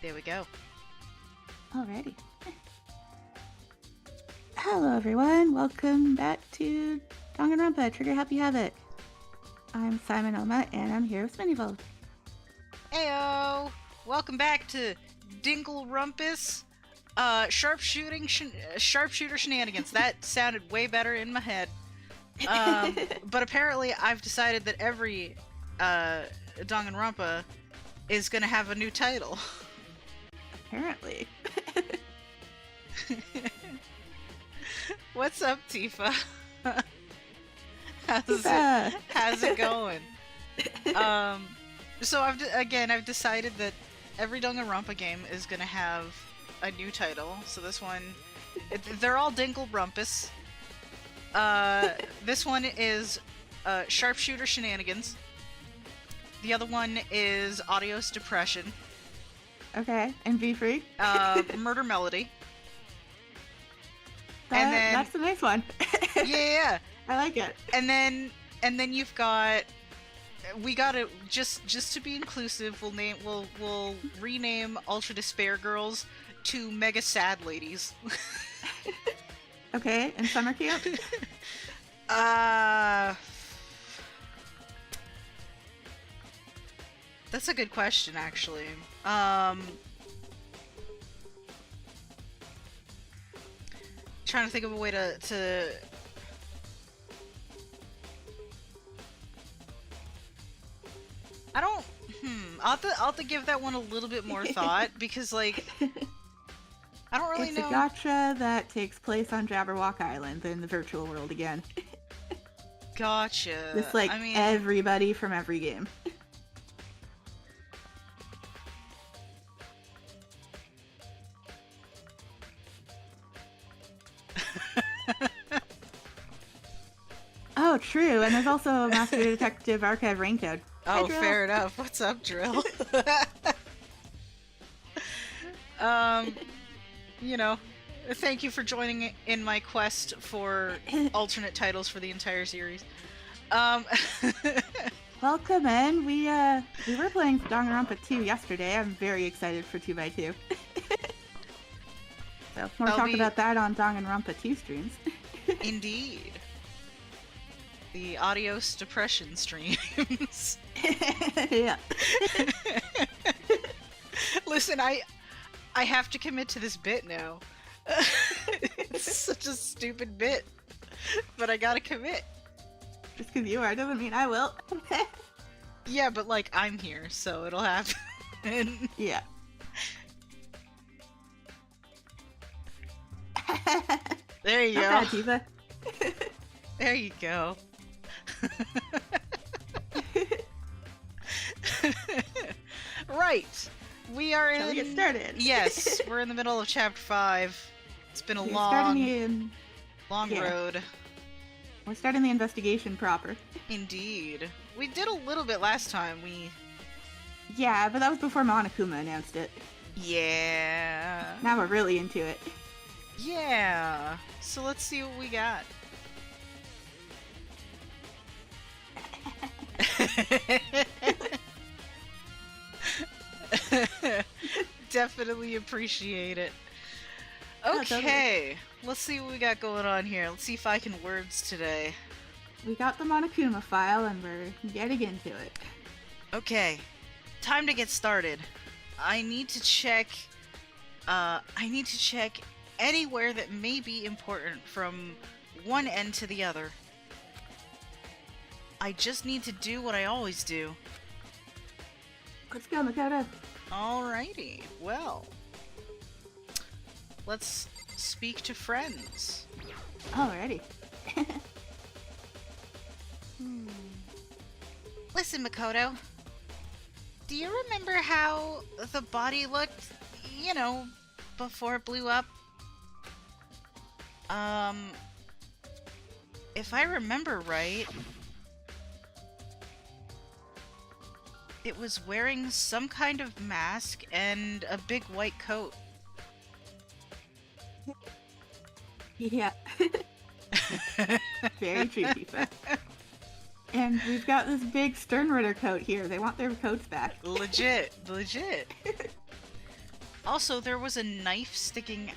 There we go. Alrighty. Hello everyone, welcome back to Danganronpa Trigger Happy Havoc. I'm SimonOuma and I'm here with Minnevolved. Heyo! Welcome back to Dingle-Rumpus sharpshooter shenanigans. That sounded way better in my head. But apparently I've decided that every Danganronpa is gonna have a new title. Apparently. What's up, Tifa? Tifa. How's it going? So I've decided that every Danganronpa game is gonna have a new title. So this one, they're all Dingle-Rumpus. This one is Sharpshooter Shenanigans. The other one is Adios Depression. Okay, and Be Free. Murder Melody. And then that's the nice one. yeah, I like it. and then you've got, we gotta just to be inclusive, we'll rename Ultra Despair Girls to Mega Sad Ladies. Okay, and Summer Camp. That's a good question, actually. Trying to think of a way to I don't. I'll have to give that one a little bit more thought because, like, I don't really It's know. a gacha that takes place on Jabberwock Island in the virtual world again. Gotcha. Just like I mean, everybody from every game. Oh, true. And there's also a Master Detective Archive Raincode. Hi, oh, Drill. fair enough. What's up, Drill? You know, thank you for joining in my quest for alternate titles for the entire series. Welcome in. We were playing Danganronpa 2 yesterday. I'm very excited for 2x2. So more talk about that on Danganronpa 2 streams. Indeed. The Adios Depression streams. Yeah. Listen, I have to commit to this bit now. It's such a stupid bit, but I gotta commit. Just because you are doesn't mean I will. Yeah, but like I'm here, so it'll happen. Yeah. There you Not go. bad, Tifa. There you go. Right. We are Shall we get in. started? Yes, we're in the middle of chapter 5. It's been a We're long yeah. road. We're starting the investigation proper. Indeed. We did a little bit last time. Yeah, but that was before Monokuma announced it. Yeah. Now we're really into it. Yeah. So let's see what we got. Definitely appreciate it. Okay, let's see what we got going on here. Let's see if I can words today. We got the Monokuma file and we're getting into it. Okay, time to get started. I need to check anywhere that may be important from one end to the other. I just need to do what I always do. Let's go, Makoto. Alrighty, well, let's speak to friends. Alrighty. Listen, Makoto. Do you remember how the body looked, before it blew up? If I remember right, it was wearing some kind of mask and a big white coat. Yeah. Very true, Tifa. And we've got this big Sternritter coat here. They want their coats back. Legit. Also, there was a knife sticking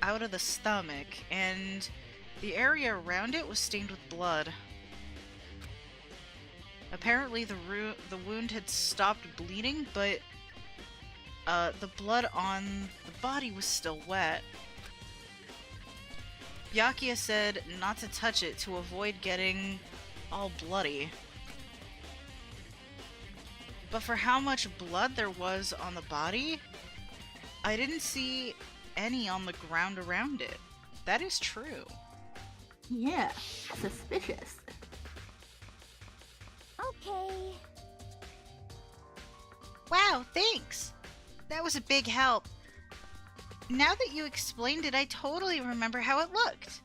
out of the stomach, and the area around it was stained with blood. Apparently, the wound had stopped bleeding, but the blood on the body was still wet. Byakuya said not to touch it to avoid getting all bloody. But for how much blood there was on the body, I didn't see any on the ground around it. That is true. Yeah, suspicious. Okay. Wow, thanks! That was a big help. Now that you explained it, I totally remember how it looked.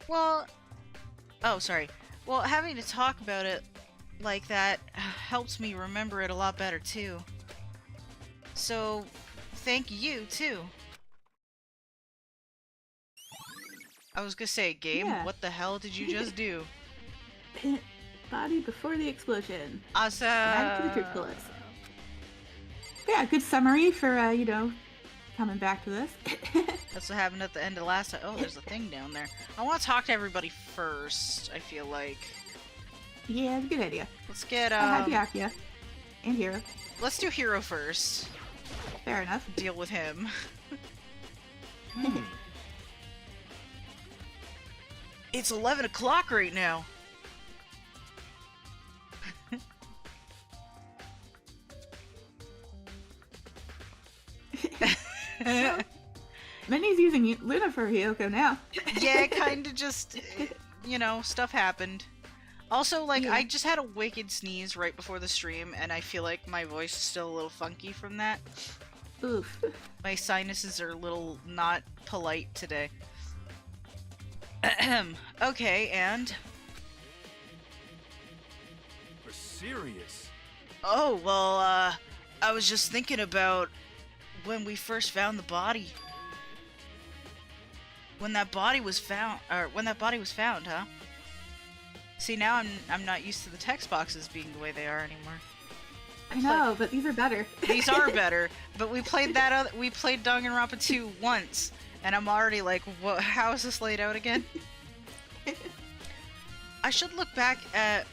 Well... Oh, sorry. Well, having to talk about it like that helps me remember it a lot better, too. So, thank you, too. I was gonna say, game, Yeah. what the hell did you just do? Body before the explosion. Awesome! Added to the truth bullets. Yeah, good summary for, you know, coming back to this. That's what happened at the end of last time. Oh, there's a thing down there. I want to talk to everybody first, I feel like. Yeah, good idea. Let's get, Byakuya. And Hero. let's do Hero first. Fair enough. Deal with him. It's 11 o'clock right now. Minnie's using Luna for Hyoko now. Yeah, kinda just, you know, stuff happened. Also, like, Yeah. I just had a wicked sneeze right before the stream, and I feel like my voice is still a little funky from that. Oof. My sinuses are a little not polite today. Ahem. Okay, and... For serious? Oh, well, I was just thinking about when we first found the body. When that body was found, huh? See, now I'm not used to the text boxes being the way they are anymore. I know, but these are better. These are better, but we played we played Danganronpa 2 once, and I'm already like, what, how is this laid out again? I should look back at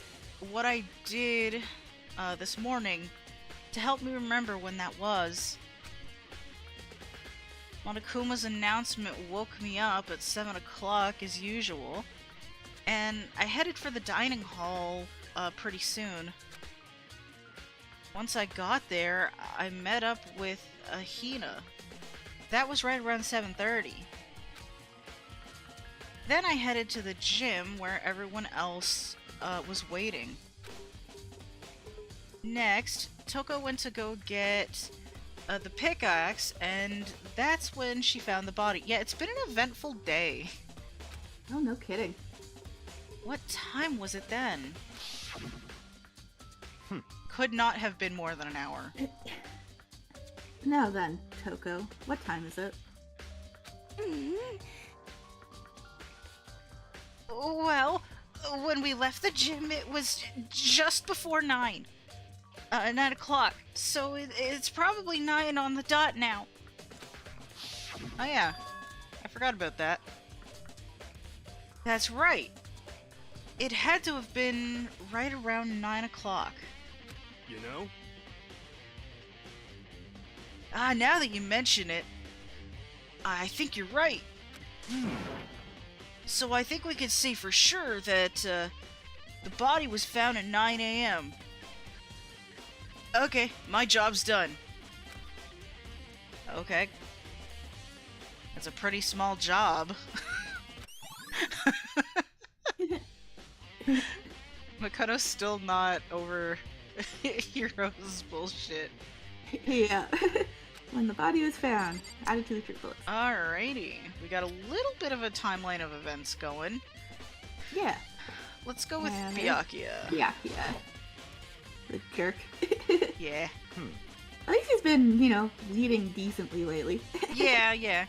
what I did this morning to help me remember when that was. Monokuma's announcement woke me up at 7 o'clock as usual, and I headed for the dining hall pretty soon. Once I got there, I met up with Hina. That was right around 7:30. Then I headed to the gym where everyone else was waiting. Next, Toko went to go get the pickaxe, and that's when she found the body. Yeah, it's been an eventful day. Oh, no kidding. What time was it then? Could not have been more than an hour. Now then, Toko, what time is it? Well, when we left the gym, it was just before 9. 9 o'clock. So it's probably 9 on the dot now. Oh yeah, I forgot about that. That's right. It had to have been right around 9 o'clock. You know? Ah, now that you mention it, I think you're right. So I think we can say for sure that the body was found at 9 a.m. Okay, my job's done. Okay. That's a pretty small job. Makoto's still not over Hero's bullshit. Yeah. When the body was found, added to the truth bullets. Alrighty. We got a little bit of a timeline of events going. Yeah. Let's go with Yeah, Byakuya. Yeah. The jerk. Yeah. At least he's been, you know, leading decently lately. Yeah.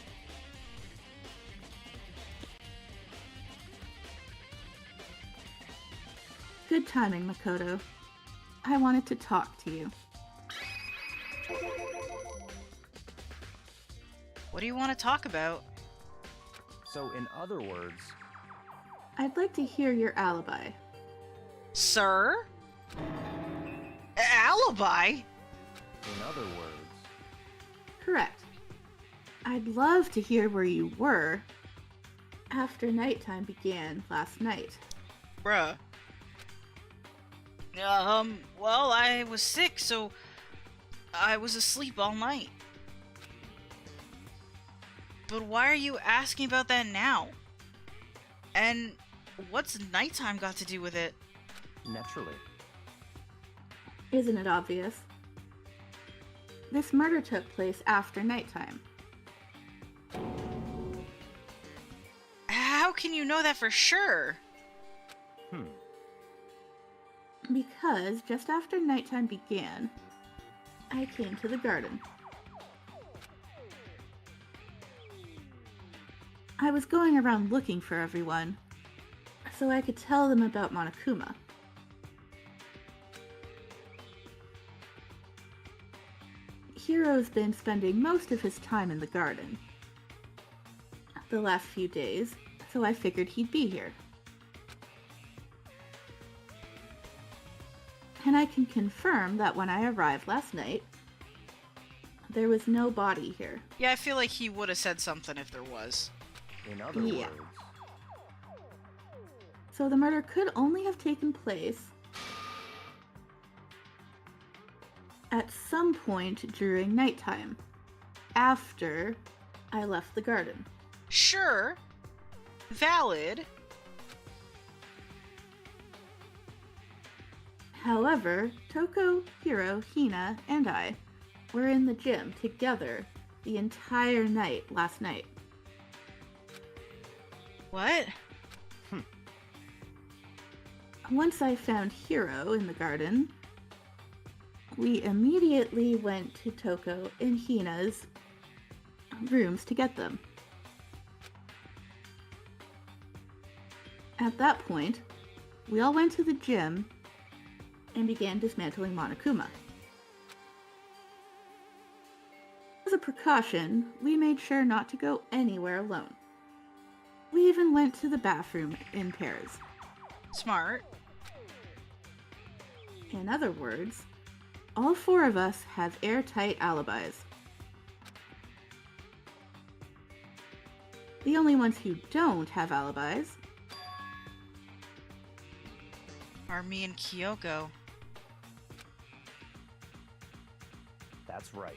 Good timing, Makoto. I wanted to talk to you. What do you want to talk about? So, in other words, I'd like to hear your alibi. Sir? Alibi? in other words, Correct. I'd love to hear where you were after nighttime began last night. Bruh. Well, I was sick, so I was asleep all night. But why are you asking about that now? And what's nighttime got to do with it? naturally. Isn't it obvious? This murder took place after nighttime. How can you know that for sure? Because just after nighttime began, I came to the garden. I was going around looking for everyone, so I could tell them about Monokuma. Hiro's been spending most of his time in the garden the last few days, so I figured he'd be here. And I can confirm that when I arrived last night, there was no body here. Yeah, I feel like he would have said something if there was. In other Yeah. words, So the murder could only have taken place at some point during nighttime, after I left the garden. Sure. Valid. However, Toko, Hiro, Hina, and I were in the gym together the entire night last night. What? Once I found Hiro in the garden, we immediately went to Toko and Hina's rooms to get them. At that point, we all went to the gym and began dismantling Monokuma. As a precaution, we made sure not to go anywhere alone. We even went to the bathroom in pairs. Smart. In other words, all four of us have airtight alibis. The only ones who don't have alibis Are me and Kyoko. that's right.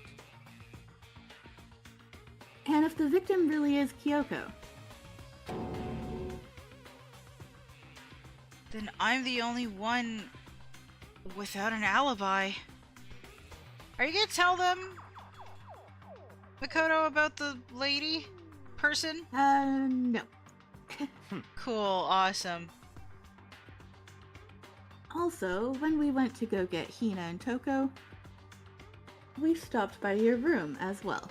and if the victim really is Kyoko. Then I'm the only one without an alibi. Are you gonna tell them, Makoto, about the lady? Person? No. Cool, awesome. Also, when we went to go get Hina and Toko, we stopped by your room as well.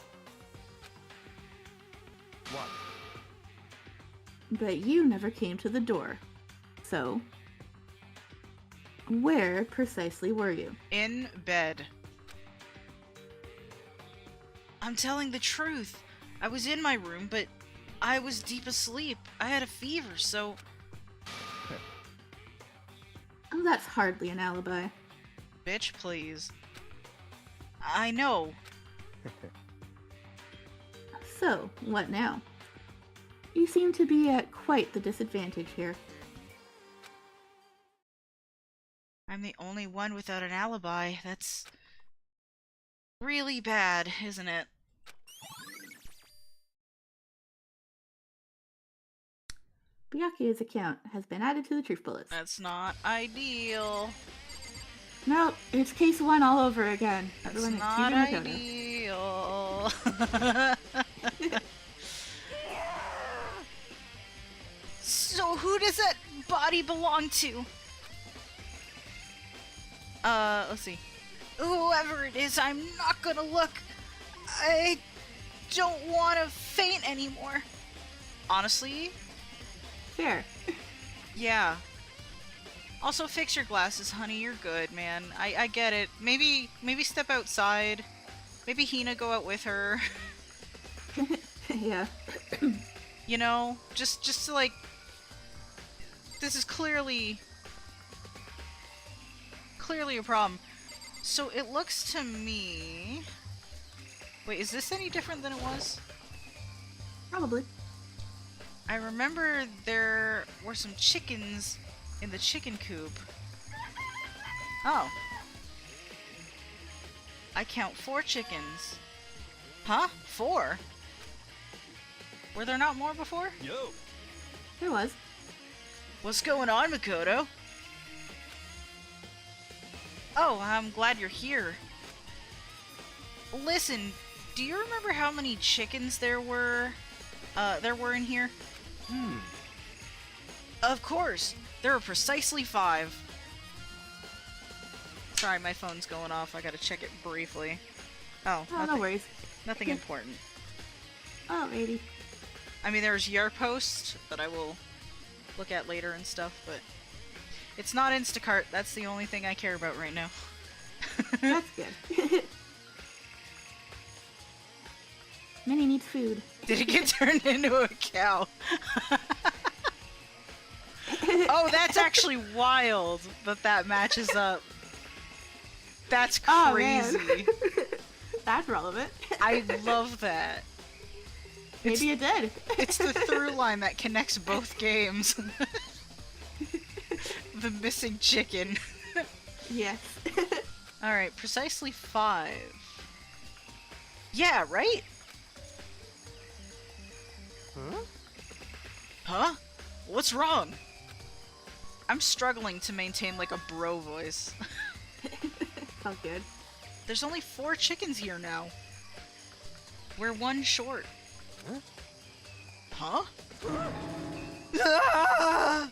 What? But you never came to the door. So, where precisely were you? In bed. I'm telling the truth. I was in my room, but I was deep asleep. I had a fever, so... Oh, that's hardly an alibi. Bitch, please. I know. So, what now? You seem to be at quite the disadvantage here. I'm the only one without an alibi. That's... really bad, isn't it? Byakuya's account has been added to the truth bullets. That's not ideal. Nope, it's case one all over again. That's Everyone not accusing Makoto. ideal. So who does that body belong to? Let's see. Whoever it is, I'm not gonna look. I don't want to faint anymore. Honestly, Fair. yeah. Also, fix your glasses, honey. You're good, man. I get it. Maybe step outside. Maybe Hina go out with her. Yeah. You know, just to like, this is clearly a problem. So it looks to me, wait, is this any different than it was? Probably. I remember there were some chickens in the chicken coop. Oh. I count 4 chickens. Huh? 4? Were there not more before? Yo. There was. What's going on, Makoto? Oh, I'm glad you're here. Listen, do you remember how many chickens there were in here? Of course! There were precisely 5. Sorry, my phone's going off. I gotta check it briefly. Oh, Oh, nothing, no worries. nothing important. Alrighty. I mean, there's your post that I will look at later and stuff, but it's not Instacart. That's the only thing I care about right now. That's good. Minnie needs food. Did it get turned into a cow? Oh, that's actually wild that matches up. That's Oh, man. crazy. That's relevant. I love that. Maybe it did. It's the through line that connects both games. The missing chicken. Yes. Alright, precisely 5. Yeah, right? Huh? Huh? What's wrong? I'm struggling to maintain like a bro voice. Felt good. There's only 4 chickens here now. We're 1 short. Huh? Ah!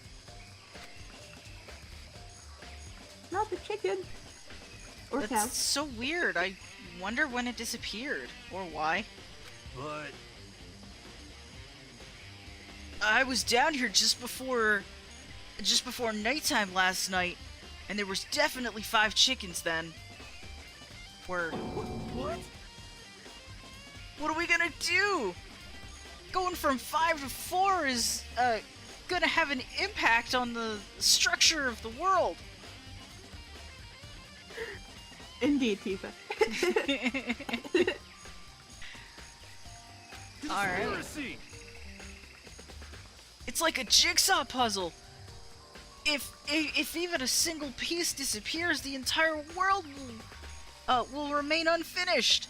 Not the chicken. Or That's cow. so weird. I wonder when it disappeared. Or why. But I was down here just before nighttime last night, and there was definitely 5 chickens then. Word. what? What are we gonna do? Going from 5 to 4 is gonna have an impact on the structure of the world. Indeed, Tifa. Alright. Conspiracy. It's like a jigsaw puzzle. If even a single piece disappears, the entire world will remain unfinished.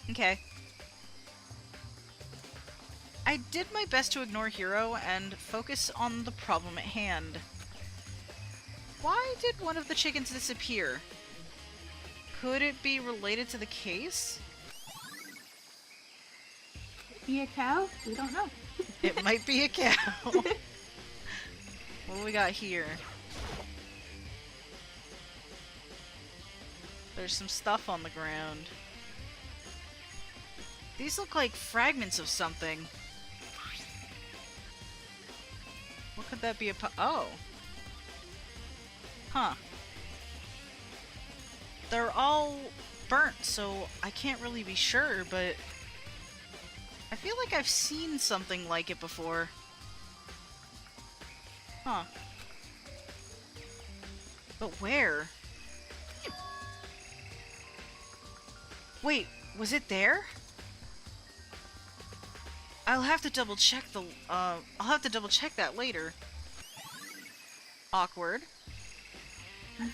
Okay. I did my best to ignore Hero and focus on the problem at hand. Why did one of the chickens disappear? Could it be related to the case? Be a cow? We don't know. It might be a cow. What do we got here? There's some stuff on the ground. These look like fragments of something. What could that be oh. Huh. They're all burnt, so I can't really be sure, but I feel like I've seen something like it before. Huh. But where? Wait, was it there? I'll have to double check that later. Awkward.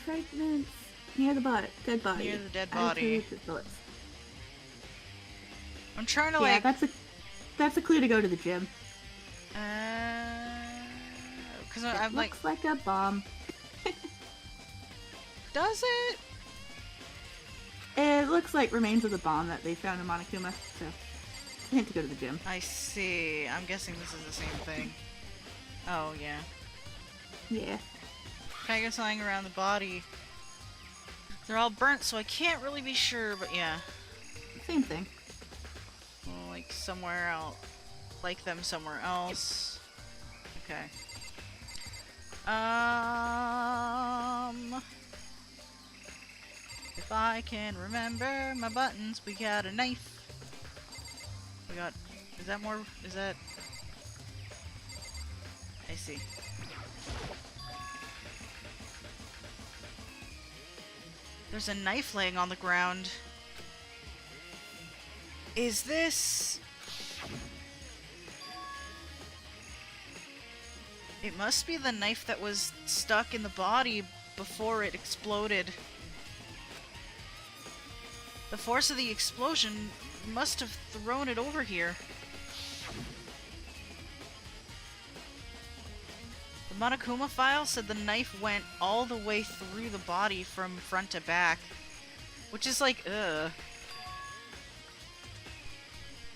Fragments near the dead body. Near the dead As body. per the bullets. I'm trying to Yeah, like that's a clue to go to the gym. cuz I'm like, Looks like a bomb. does it? It looks like remains of the bomb that they found in Monokuma, so hint to go to the gym. I see. I'm guessing this is the same thing. Oh, yeah. Yeah. Dragons lying around the body. They're all burnt, so I can't really be sure, but yeah. Same thing. Well, like somewhere else. Like them somewhere else. Okay. If I can remember my buttons, we got a knife. We got... Is that more... Is that... I see. There's a knife laying on the ground. Is this... It must be the knife that was stuck in the body before it exploded. The force of the explosion must have thrown it over here. The Monokuma file said the knife went all the way through the body from front to back. Which is like, ugh.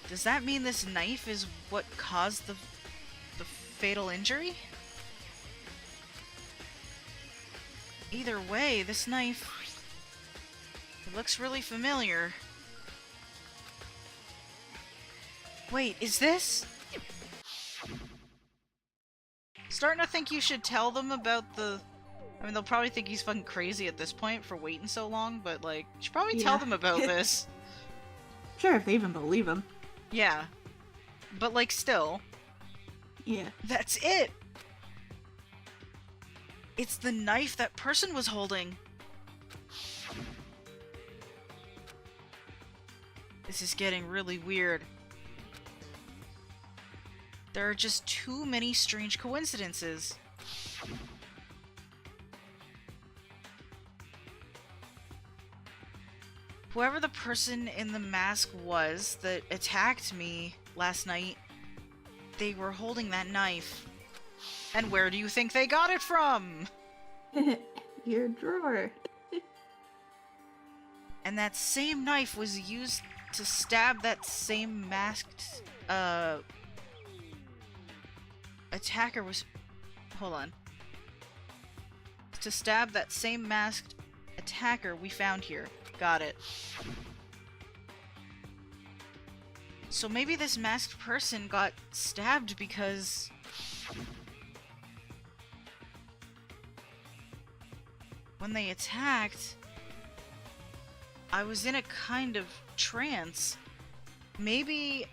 Does that mean this knife is what caused the fatal injury? Either way, this knife... It looks really familiar. Wait, is this? Starting to think you should tell them about the... I mean, they'll probably think he's fucking crazy at this point for waiting so long, but, like, you should probably tell them about this. Sure, if they even believe him. Yeah. But, like, still. Yeah. That's it! It's the knife that person was holding. This is getting really weird. There are just too many strange coincidences. Whoever the person in the mask was that attacked me last night, they were holding that knife. And where do you think they got it from? Your drawer. And that same knife was used to stab that same masked, attacker was... Hold on. To stab that same masked attacker we found here. Got it. So maybe this masked person got stabbed because... when they attacked, I was in a kind of trance. Maybe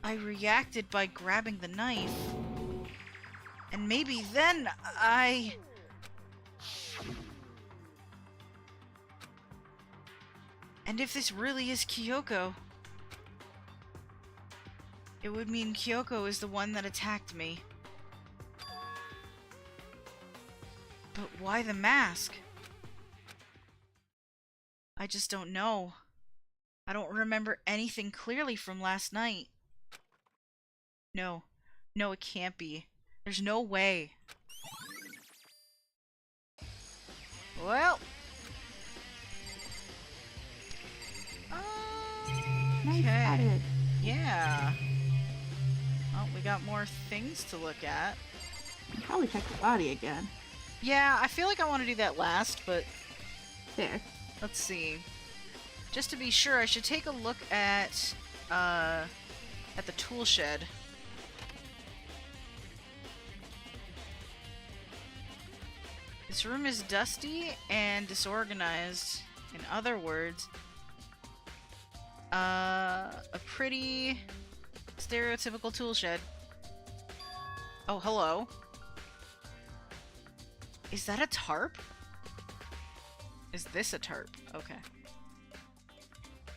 I reacted by grabbing the knife. And maybe then I... And if this really is Kyoko, it would mean Kyoko is the one that attacked me. But why the mask? I just don't know. I don't remember anything clearly from last night. No. No, it can't be. There's no way. Well. Nice Okay. added. Yeah. Well, we got more things to look at. Probably check the body again. Yeah, I feel like I want to do that last, but There. let's see. Just to be sure, I should take a look at the tool shed. This room is dusty and disorganized. In other words, a pretty stereotypical tool shed. Oh, hello. Is that a tarp? Is this a tarp? Okay.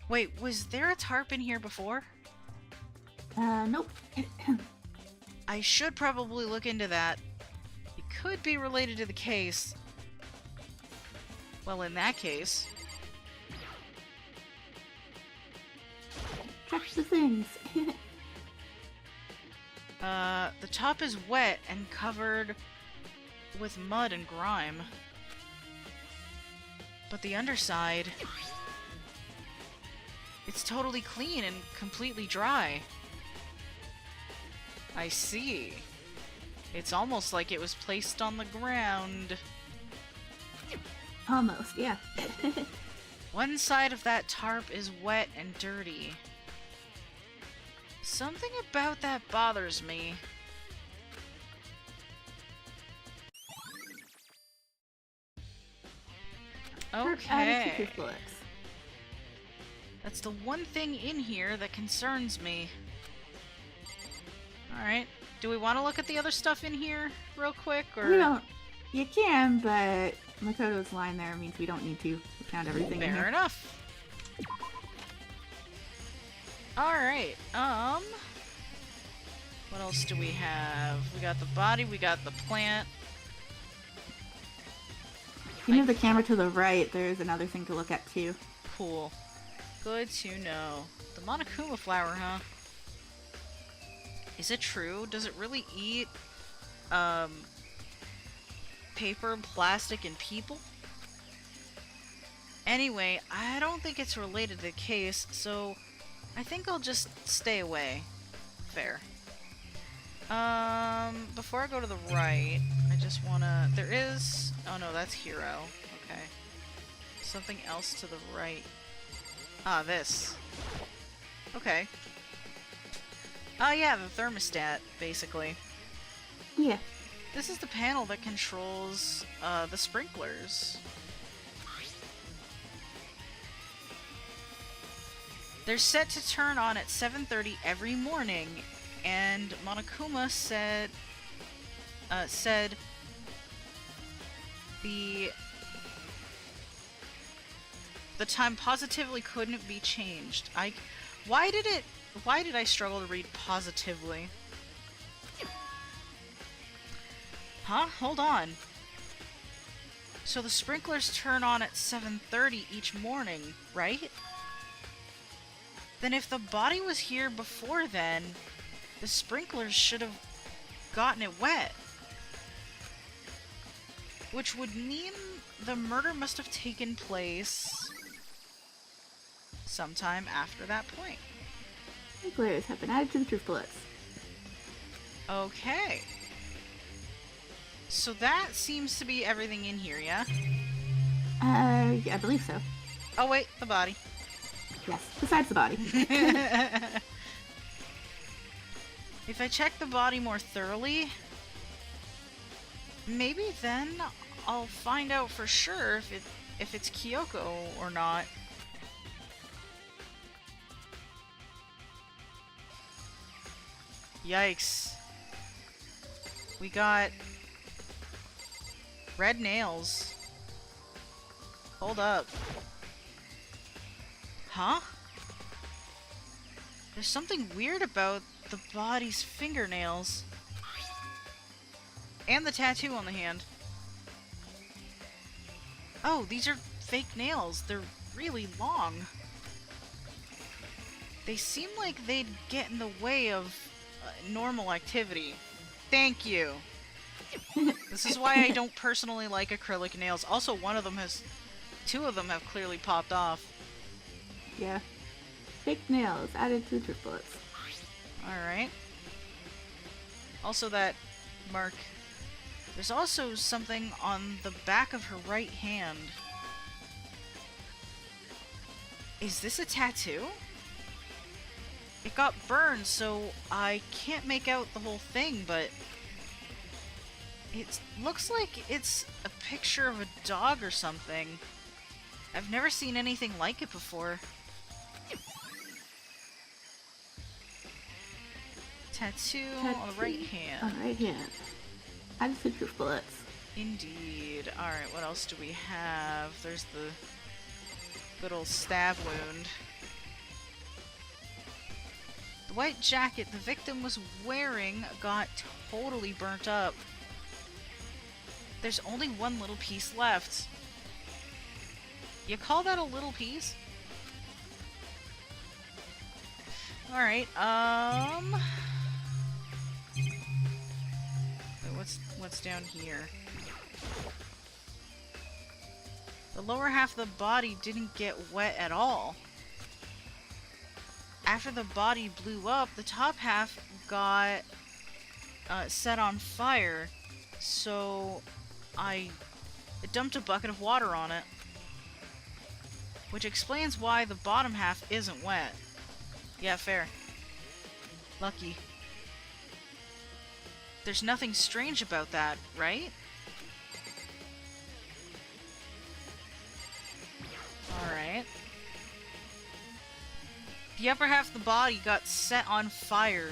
Wait, was there a tarp in here before? Nope. I should probably look into that. It could be related to the case. Well, in that case... Check the things. The top is wet and covered with mud and grime. But the underside... it's totally clean and completely dry. I see. It's almost like it was placed on the ground. Almost, yeah. One side of that tarp is wet and dirty. Something about that bothers me. Tarp added to Okay. your books. That's the one thing in here that concerns me. Alright. Do we want to look at the other stuff in here real quick, or...? We don't. You can, but Makoto's line there means we don't need to. We found everything in Fair here. enough. Alright, what else do we have? We got the body, we got the plant. If you move the camera to the right, there's another thing to look at too. Cool. Good to know. The Monokuma flower, huh? Is it true? Does it really eat, paper, plastic, and people? Anyway, I don't think it's related to the case, so I think I'll just stay away. Fair. Before I go to the right, I just wanna... There is... Oh no, that's Hero. Okay. Something else to the right. Ah, this. Okay. Oh yeah, the thermostat, basically. Yeah. This is the panel that controls, the sprinklers. They're set to turn on at 7:30 every morning, and Monokuma said the time positively couldn't be changed. Why did I struggle to read positively? Huh? Hold on. So the sprinklers turn on at 7:30 each morning, right? Then if the body was here before then, the sprinklers should have gotten it wet. Which would mean the murder must have taken place sometime after that point. Sprinklers have been added to the truth bullets. Okay. So that seems to be everything in here, yeah? Yeah, I believe so. Oh wait, the body. Yes, besides the body. If I check the body more thoroughly, maybe then I'll find out for sure if it's Kyoko or not. Yikes. We got red nails. Hold up. Huh? There's something weird about the body's fingernails. And the tattoo on the hand. Oh, these are fake nails. They're really long. They seem like they'd get in the way of normal activity. Thank you. This is why I don't personally like acrylic nails. Also, two of them have clearly popped off. Yeah. Fake nails added to the truth bullets. Alright. Also that mark. There's also something on the back of her right hand. Is this a tattoo? It got burned, so I can't make out the whole thing, but it looks like it's a picture of a dog or something. I've never seen anything like it before. Tattoo on the right hand. On the right hand. Added to the truth bullets. Indeed. Alright, what else do we have? There's the good old stab wound. The white jacket the victim was wearing got totally burnt up. There's only one little piece left. You call that a little piece? Alright, what's down here? The lower half of the body didn't get wet at all. After the body blew up, the top half got set on fire, so I dumped a bucket of water on it. Which explains why the bottom half isn't wet. Yeah, fair. Lucky. There's nothing strange about that, right? Alright. The upper half of the body got set on fire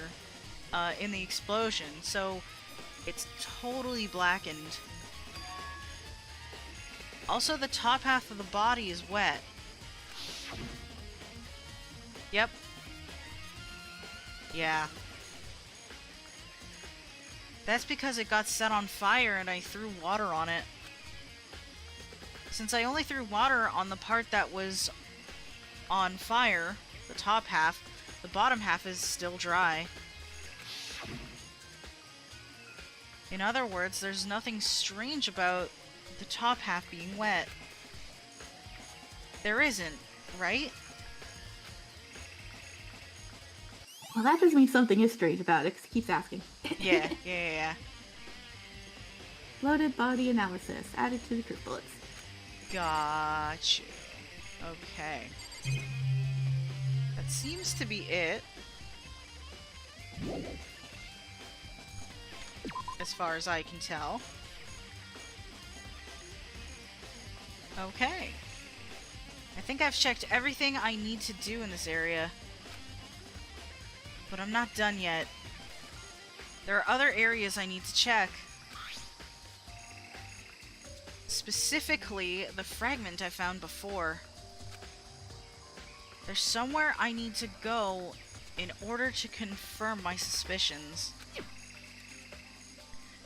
in the explosion, so it's totally blackened. Also, the top half of the body is wet. Yep. Yeah. That's because it got set on fire and I threw water on it. Since I only threw water on the part that was on fire, the top half, the bottom half is still dry. In other words, there's nothing strange about the top half being wet. There isn't, right? Well, that just means something is strange about it, 'cause it keeps asking. Yeah. Loaded body analysis added to the proof bullets. Gotcha. Okay. That seems to be it. As far as I can tell. Okay. I think I've checked everything I need to do in this area. But I'm not done yet. There are other areas I need to check. Specifically, the fragment I found before. There's somewhere I need to go in order to confirm my suspicions.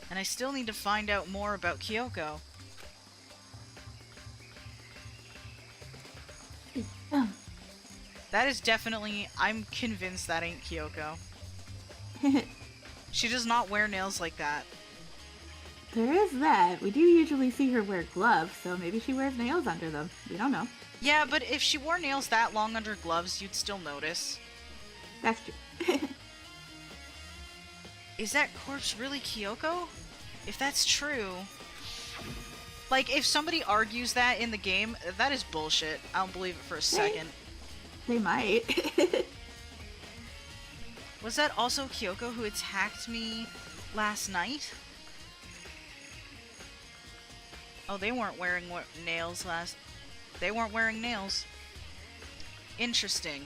And I still need to find out more about Kyoko. That is definitely... I'm convinced that ain't Kyoko. She does not wear nails like that. There is that. We do usually see her wear gloves, so maybe she wears nails under them. We don't know. Yeah, but if she wore nails that long under gloves, you'd still notice. That's true. Is that corpse really Kyoko? If that's true... Like, if somebody argues that in the game, that is bullshit. I don't believe it for a second. They might. Was that also Kyoko who attacked me last night? Oh, they weren't wearing nails last... They weren't wearing nails. Interesting.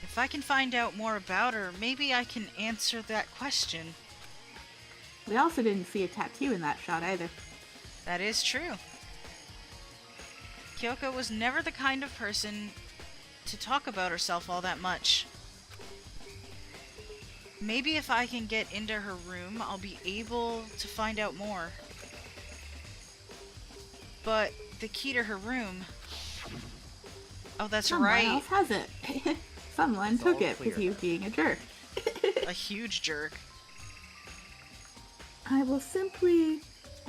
If I can find out more about her, maybe I can answer that question. We also didn't see a tattoo in that shot either. That is true. Kyoko was never the kind of person to talk about herself all that much. Maybe if I can get into her room, I'll be able to find out more. But the key to her room... Oh, that's Someone right. else has it. Someone It's took all it because clear. he was being a jerk. A huge jerk. I will simply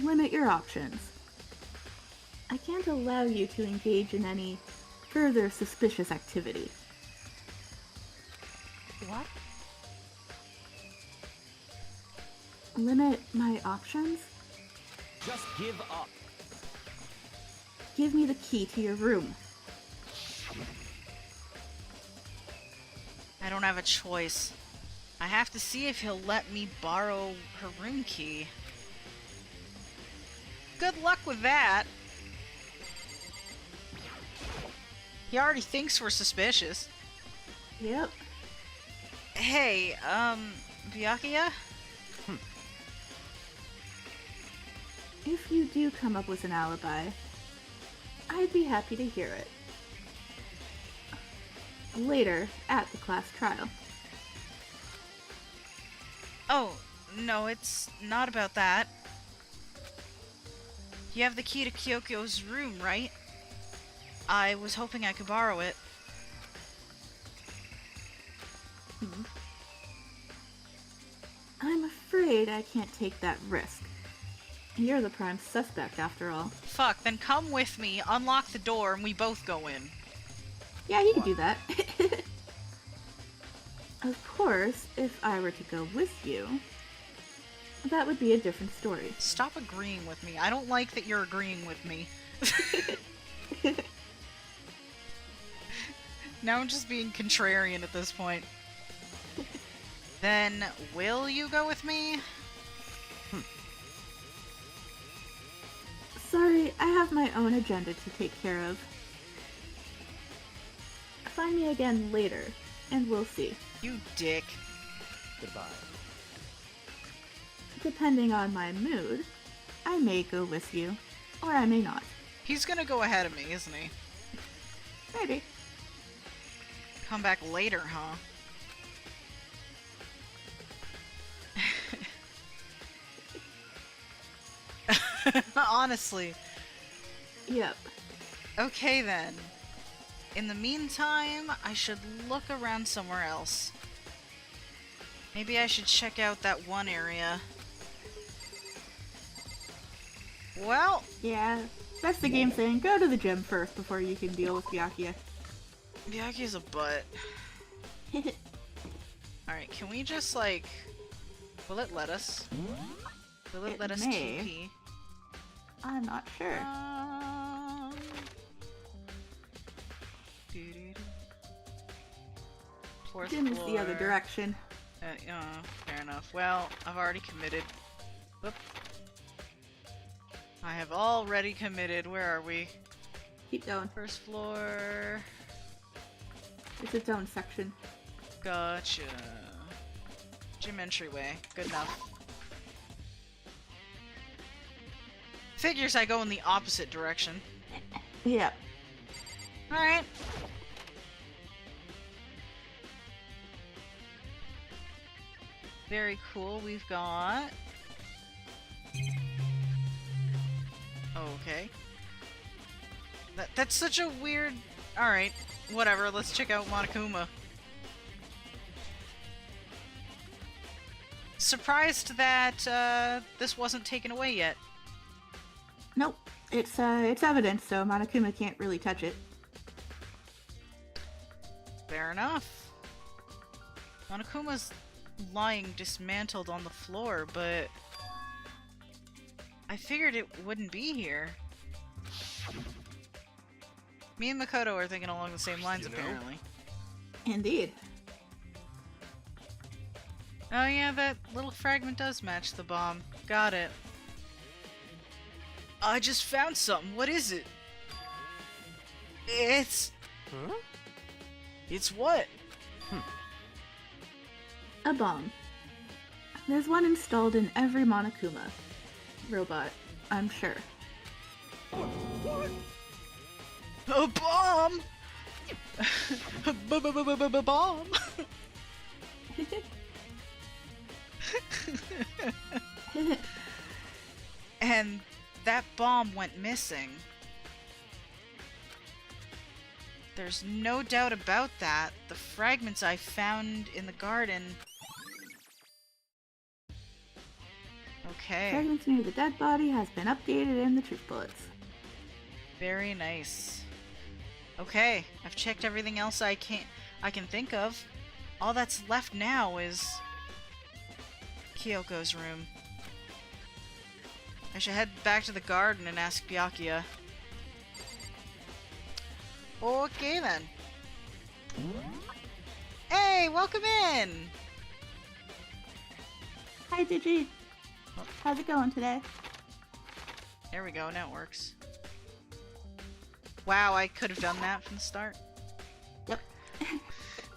limit your options. I can't allow you to engage in any further suspicious activity. What? Limit my options? Just give up. Give me the key to your room. I don't have a choice. I have to see if he'll let me borrow her room key. Good luck with that. He already thinks we're suspicious. Yep. Hey, Byakuya? If you do come up with an alibi, I'd be happy to hear it. Later, at the class trial. Oh, no, it's not about that. You have the key to Kyoko's room, right? I was hoping I could borrow it. I'm afraid I can't take that risk. You're the prime suspect, after all. Fuck, then come with me, unlock the door, and we both go in. Yeah, you can do that. Of course, if I were to go with you, that would be a different story. Stop agreeing with me. I don't like that you're agreeing with me. Now I'm just being contrarian at this point. Then, will you go with me? Sorry, I have my own agenda to take care of. Find me again later, and we'll see. You dick. Goodbye. Depending on my mood, I may go with you, or I may not. He's gonna go ahead of me, isn't he? Maybe. Come back later, huh? Honestly. Yep. Okay then. In the meantime, I should look around somewhere else. Maybe I should check out that one area. Well, Yeah, that's the game saying go to the gym first before you can deal with Byakuya. Byakuya's a butt. Alright, can we just like... Will it let us? Will it It let us may. TP? I'm not sure. Doo-doo-doo. Fourth Gym is floor. the other direction. Fair enough. Well, I've already committed. Whoop. I have already committed. Where are we? Keep going. First floor. It's its own section. Gotcha. Gym entryway. Good enough. Figures I go in the opposite direction. Yep. Alright. Very cool. We've got... Okay. That's such a weird... Alright. Whatever. Let's check out Monokuma. Surprised that this wasn't taken away yet. Nope. It's evidence, so Monokuma can't really touch it. Fair enough. Monokuma's lying dismantled on the floor, but I figured it wouldn't be here. Me and Makoto are thinking along the same lines, You know? apparently. Indeed. Oh yeah, that little fragment does match the bomb. Got it. I just found something. What is it? It's... Huh? It's what? A bomb. There's one installed in every Monokuma robot, I'm sure. A bomb! Bomb! And that bomb went missing. There's no doubt about that. The fragments I found in the garden... Okay. Fragments near the dead body has been updated in the truth bullets. Very nice. Okay, I've checked everything else I can think of. All that's left now is Kyoko's room. I should head back to the garden and ask Byakuya. Okay then. Hey, welcome in! Hi, Digi. How's it going today? There we go, now it works. Wow, I could have done that from the start. Yep.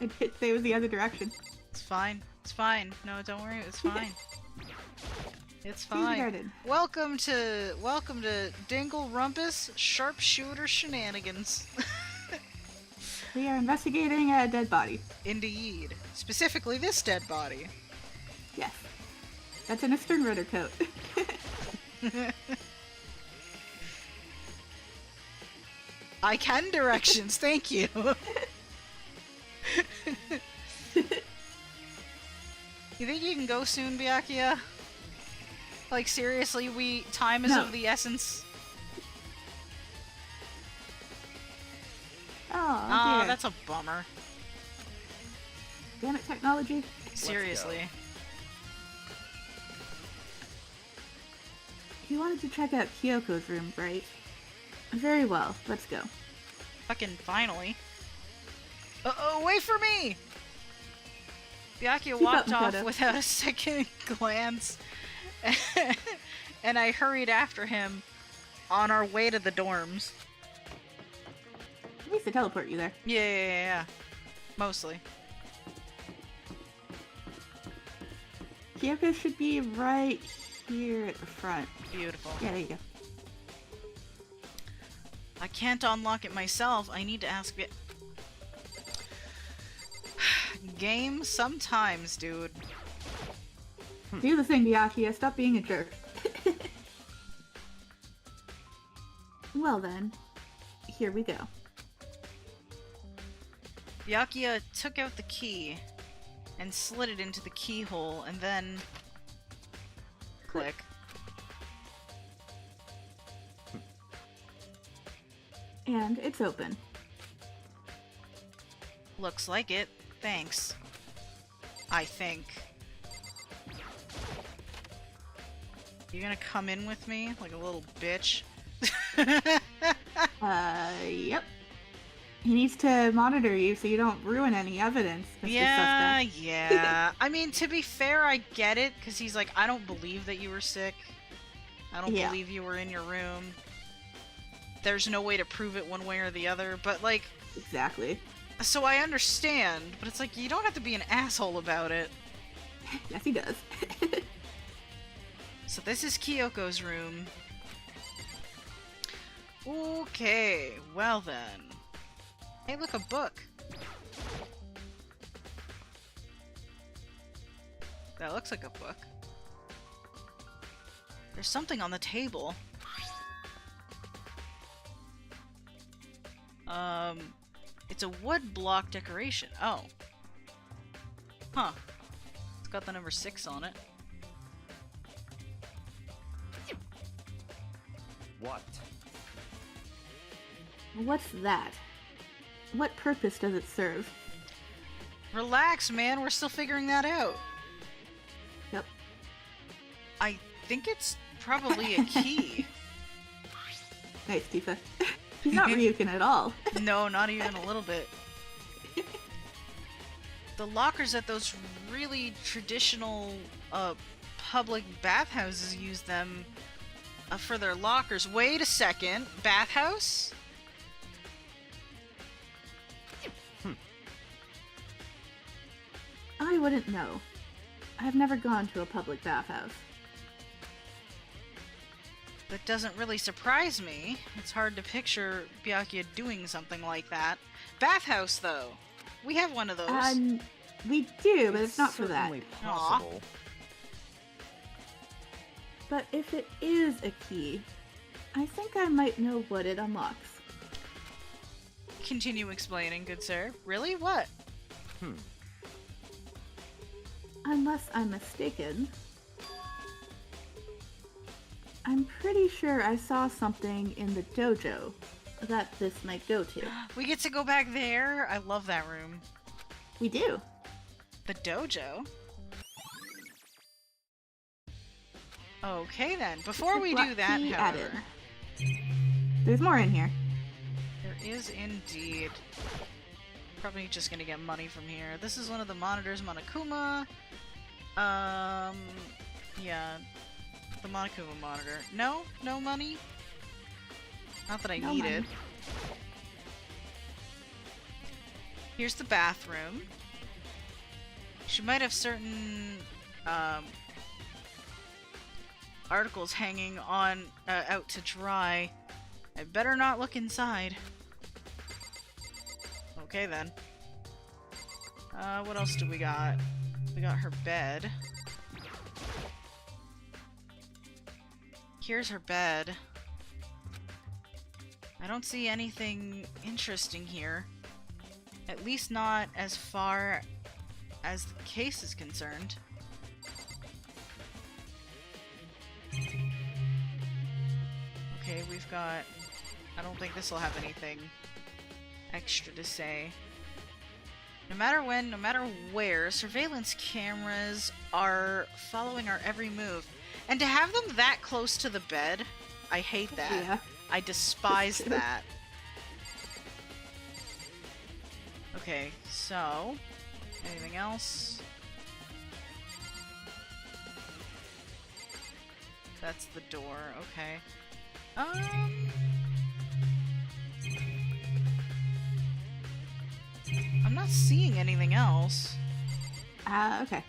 I did say it was the other direction. It's fine. It's fine. No, don't worry. It's fine. It's Here's the fine. garden. Welcome to Danganronpa's sharpshooter shenanigans. We are investigating a dead body. Indeed. Specifically this dead body. Yes. That's in a Sternritter coat. I can directions, thank you. You think you can go soon, Byakuya? Like seriously, time is No. of the essence. Oh, Ah, dear. that's a bummer. Damn it, technology. Seriously. You wanted to check out Kyoko's room, right? Very well, let's go. Fucking finally. Wait for me! Byakuya Keep walked up, off Makoto. without a second glance, and I hurried after him, on our way to the dorms. At least they teleport you there. Yeah. Mostly. Kyoko should be right here at the front. Beautiful. Yeah, there you go. I can't unlock it myself. I need to ask it. Game sometimes, dude. Do the thing, Byakuya. Stop being a jerk. Well then, here we go. Byakuya took out the key and slid it into the keyhole and then click. And it's open. Looks like it. Thanks. I think. You gonna come in with me like a little bitch? Yep. He needs to monitor you so you don't ruin any evidence, Mr. Suspect. Yeah. I mean, to be fair, I get it, because he's like, I don't believe that you were sick. I don't believe you were in your room. There's no way to prove it one way or the other, but like... Exactly. So I understand, but it's like, you don't have to be an asshole about it. Yes, he does. So this is Kyoko's room. Okay, well then. Hey, look, a book. That looks like a book. There's something on the table. It's a wood block decoration. Oh. Huh. It's got the number 6 on it. What? What's that? What purpose does it serve? Relax, man. We're still figuring that out. Yep. I think it's probably a key. Nice, Tifa. He's not Ryukin at all. No, not even a little bit. The lockers at those really traditional public bathhouses use them for their lockers. Wait a second. Bathhouse? I wouldn't know. I've never gone to a public bathhouse. That doesn't really surprise me. It's hard to picture Byakuya doing something like that. Bathhouse, though. We have one of those. We do, but it's not for that. Certainly possible. But if it is a key, I think I might know what it unlocks. Continue explaining, good sir. Really? What? Unless I'm mistaken. I'm pretty sure I saw something in the dojo that this might go to. We get to go back there? I love that room. We do. The dojo? Okay then, before we do that, Key however... There's more in here. There is indeed. Probably just gonna get money from here. This is one of the monitors, Monokuma. Yeah. The Monokuma monitor. No? No money? Not that I No need money. it. Here's the bathroom. She might have certain, articles hanging on, out to dry. I better not look inside. Okay then. What else do we got? We got her bed. Here's her bed. I don't see anything interesting here. At least not as far as the case is concerned. Okay, we've got... I don't think this will have anything extra to say. No matter when, no matter where, surveillance cameras are following our every move. And to have them that close to the bed, I hate that. Yeah. I despise that. Okay, so... anything else? That's the door, okay. I'm not seeing anything else. Okay.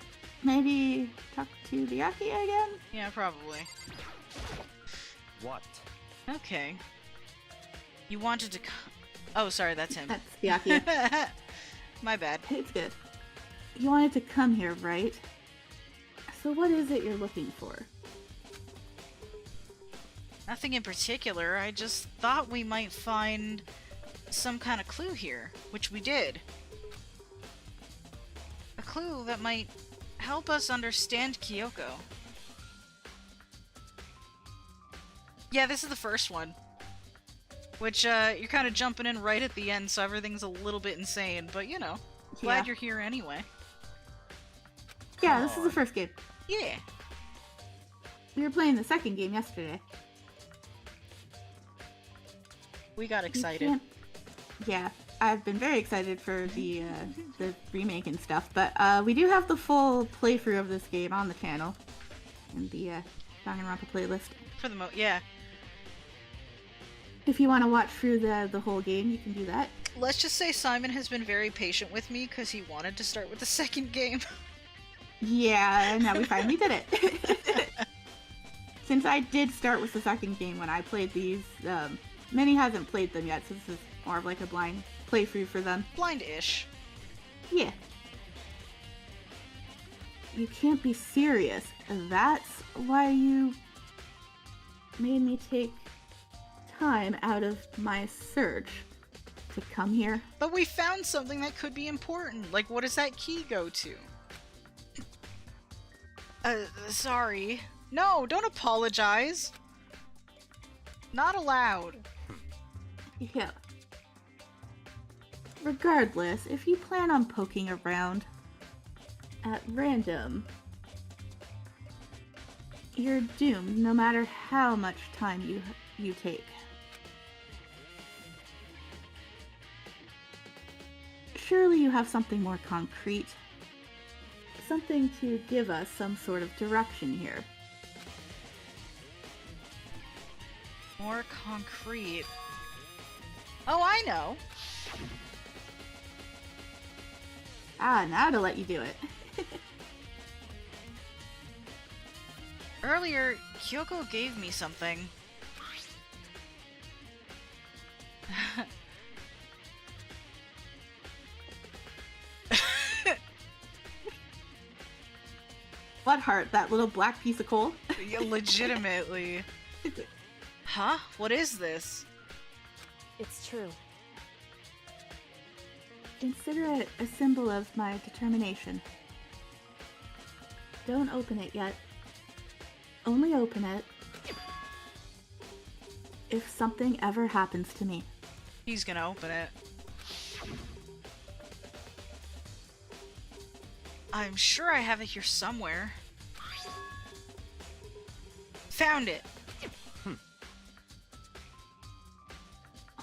Maybe talk to the Yaki again? Yeah, probably. What? Okay. You wanted to oh, sorry, that's him. That's the Yaki. My bad. It's good. You wanted to come here, right? So what is it you're looking for? Nothing in particular, I just thought we might find some kind of clue here, which we did. A clue that might help us understand Kyoko. Yeah, this is the first one. Which, you're kind of jumping in right at the end, so everything's a little bit insane, but you know, glad you're here anyway. Yeah, this is the first game. Yeah. We were playing the second game yesterday. We got You excited. can't- Yeah, I've been very excited for the remake and stuff, but we do have the full playthrough of this game on the channel in the Danganronpa playlist. For the yeah. If you want to watch through the whole game, you can do that. Let's just say Simon has been very patient with me because he wanted to start with the second game. Yeah, and now we finally did it. Since I did start with the second game when I played these, Minnie hasn't played them yet, so this is more of like a blind playthrough for them. Blind-ish. Yeah. You can't be serious. That's why you made me take time out of my search to come here. But we found something that could be important. Like, what does that key go to? Sorry. No, don't apologize. Not allowed. Yeah. Regardless, if you plan on poking around at random, you're doomed no matter how much time you take. Surely you have something more concrete. Something to give us some sort of direction here. More concrete. Oh, I know. Now to let you do it. Earlier, Kyoko gave me something. What heart? That little black piece of coal? Yeah, legitimately. Huh? What is this? It's true. Consider it a symbol of my determination. Don't open it yet. Only open it if something ever happens to me. He's gonna open it. I'm sure I have it here somewhere. Found it!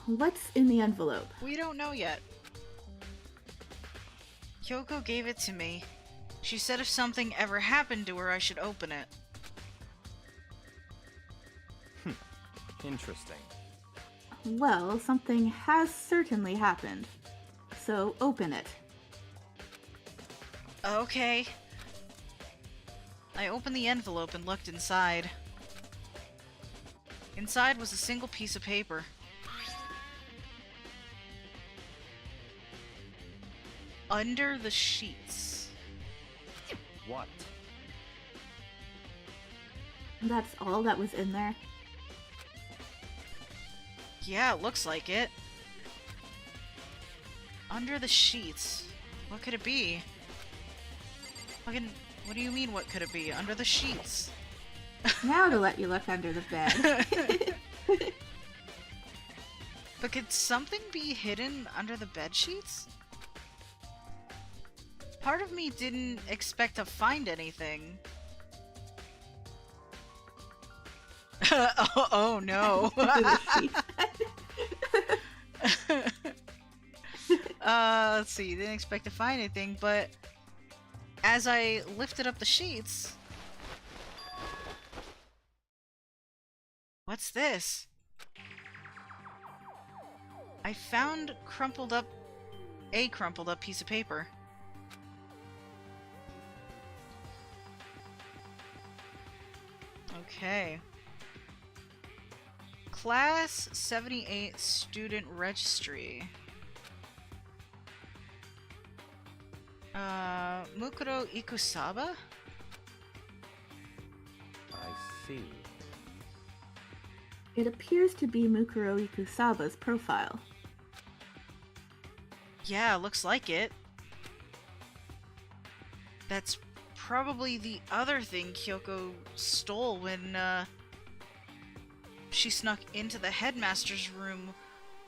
What's in the envelope? We don't know yet. Kyoko gave it to me. She said if something ever happened to her, I should open it. Interesting. Well, something has certainly happened. So open it. Okay. I opened the envelope and looked inside. Inside was a single piece of paper. Under the sheets. What? That's all that was in there? Yeah, it looks like it. Under the sheets. What could it be? Fucking, what do you mean, what could it be? Under the sheets. Now to let you look under the bed. But could something be hidden under the bed sheets? Part of me didn't expect to find anything. oh no. Under the sheets. Let's see, didn't expect to find anything, but as I lifted up the sheets... What's this? I found a crumpled up piece of paper. Okay. Class 78 Student Registry. Mukuro Ikusaba? I see. It appears to be Mukuro Ikusaba's profile. Yeah, looks like it. That's probably the other thing Kyoko stole when, she snuck into the headmaster's room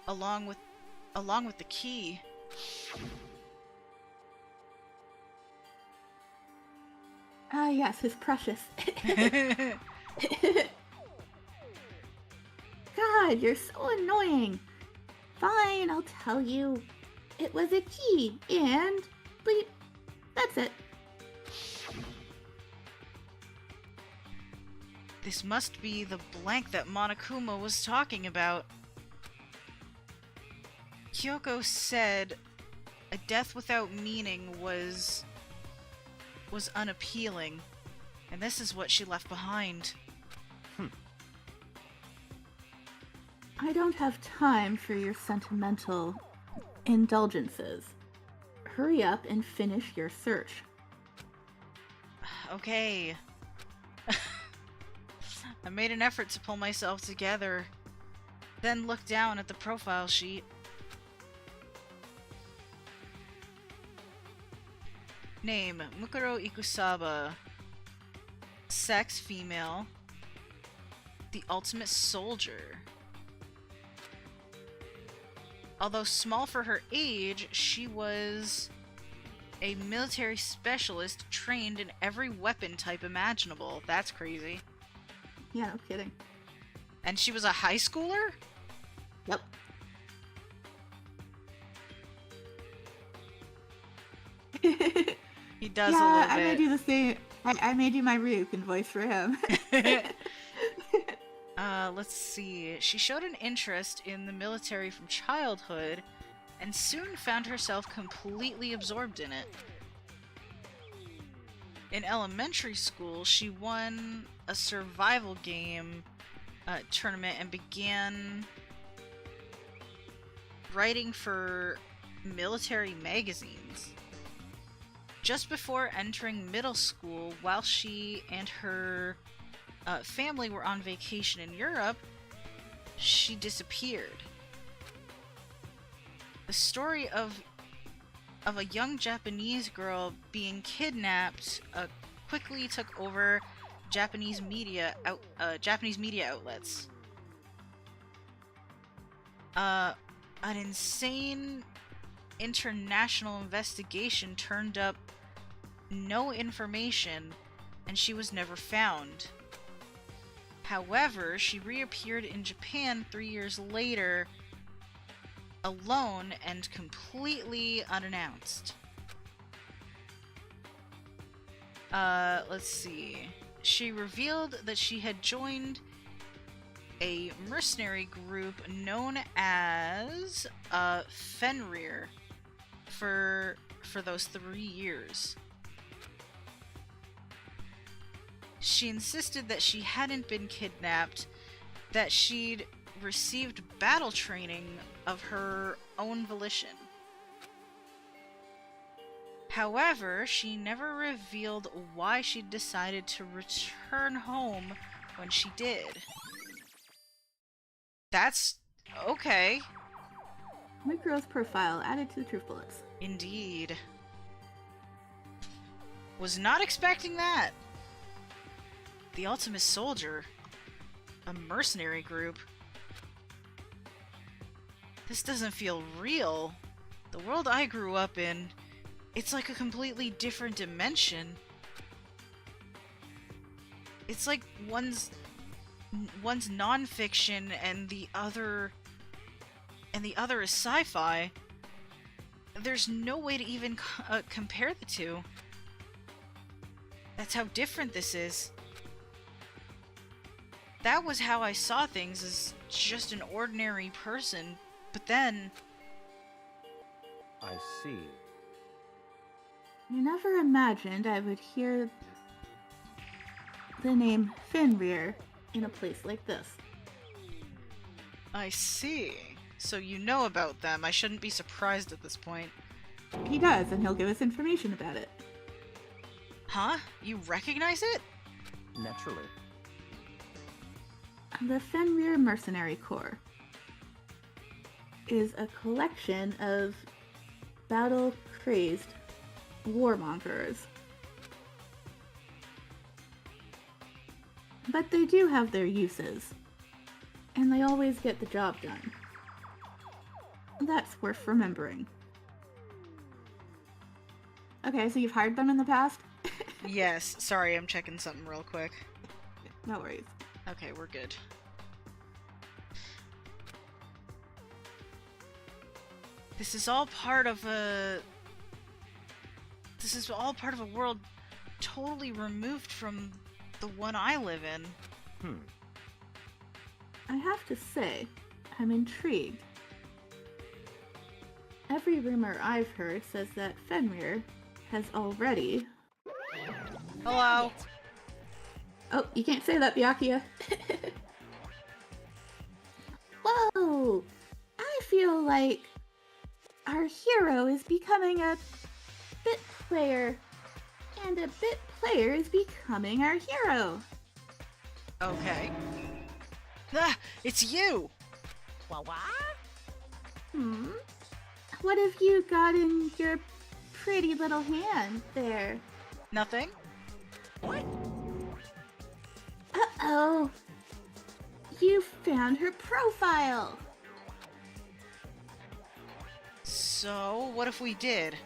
along with the key. Ah, yes, his precious. God, you're so annoying. Fine, I'll tell you. It was a key, and bleep. That's it. This must be the blank that Monokuma was talking about. Kyoko said a death without meaning was unappealing, and this is what she left behind. I don't have time for your sentimental indulgences. Hurry up and finish your search. Okay. I made an effort to pull myself together, then looked down at the profile sheet. Name, Mukuro Ikusaba. Sex, female. The ultimate soldier. Although small for her age, she was a military specialist trained in every weapon type imaginable. That's crazy. Yeah, no kidding. And she was a high schooler? Yep. He does yeah, a little I bit. made you the same. I made you my Ryukin voice for him. Let's see. She showed an interest in the military from childhood and soon found herself completely absorbed in it. In elementary school, she won a survival game tournament and began writing for military magazines. Just before entering middle school, while she and her family were on vacation in Europe, she disappeared. The story of a young Japanese girl being kidnapped quickly took over Japanese media outlets. An insane international investigation turned up no information, and she was never found. However, she reappeared in Japan 3 years later, alone and completely unannounced. Let's see. She revealed that she had joined a mercenary group known as Fenrir for those 3 years. She insisted that she hadn't been kidnapped, that she'd received battle training of her own volition. However, she never revealed why she decided to return home when she did. That's okay. Mikuro's profile added to the truth bullets. Indeed. Was not expecting that. The Ultimate Soldier. A mercenary group. This doesn't feel real. The world I grew up in, it's like a completely different dimension. It's like one's non-fiction and the other is sci-fi. There's no way to even compare the two. That's how different this is. that was how I saw things, as just an ordinary person. But then, I see. You never imagined I would hear the name Fenrir in a place like this. I see. So you know about them. I shouldn't be surprised at this point. He does, and he'll give us information about it. Huh? You recognize it? Naturally. The Fenrir Mercenary Corps is a collection of battle-crazed warmongers. But they do have their uses, and they always get the job done. That's worth remembering. Okay, so you've hired them in the past? Yes. Sorry, I'm checking something real quick. No worries. Okay, we're good. This is all part of a... This is all part of a world totally removed from the one I live in. I have to say, I'm intrigued. Every rumor I've heard says that Fenrir has already... Hello? Oh, you can't say that, Byakuya. Whoa! I feel like our hero is becoming a bit player, and a bit player is becoming our hero. Okay. Ah! It's you! What? What have you got in your pretty little hand there? Nothing? What? Uh-oh! You found her profile! So, what if we did?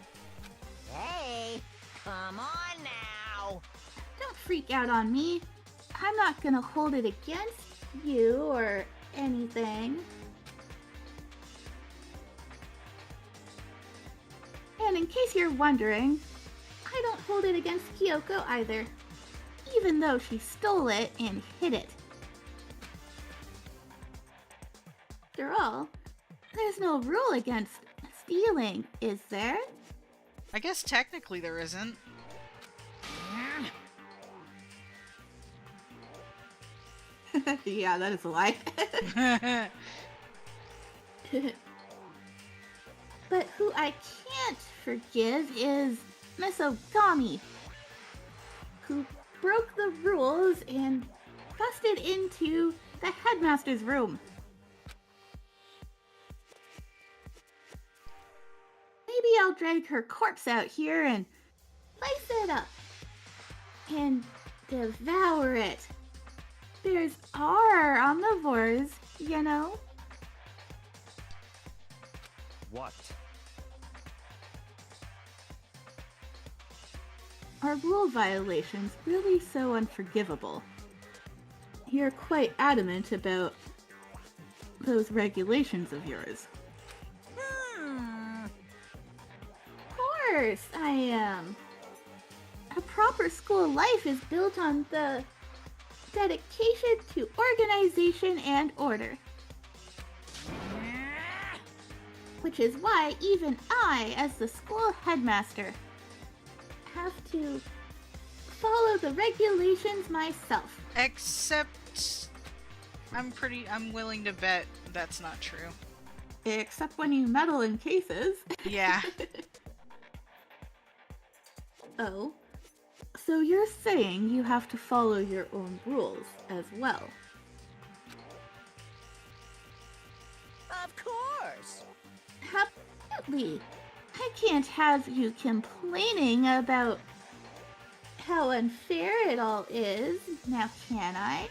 Hey, come on now. Don't freak out on me. I'm not gonna hold it against you or anything. And in case you're wondering, I don't hold it against Kyoko either, even though she stole it and hid it. After all, there's no rule against stealing, is there? I guess technically there isn't. Yeah, that is a lie. But who I can't forgive is Miss Ogami, who broke the rules and busted into the headmaster's room. Maybe I'll drag her corpse out here and lace it up and devour it. There's our omnivores, you know? What? Are rule violations really so unforgivable? You're quite adamant about those regulations of yours. Of course I am. A proper school life is built on the dedication to organization and order. Which is why even I, as the school headmaster, have to follow the regulations myself. Except... I'm willing to bet that's not true. Except when you meddle in cases. Yeah. Oh, so you're saying you have to follow your own rules as well? Of course. Absolutely. I can't have you complaining about how unfair it all is, now can I?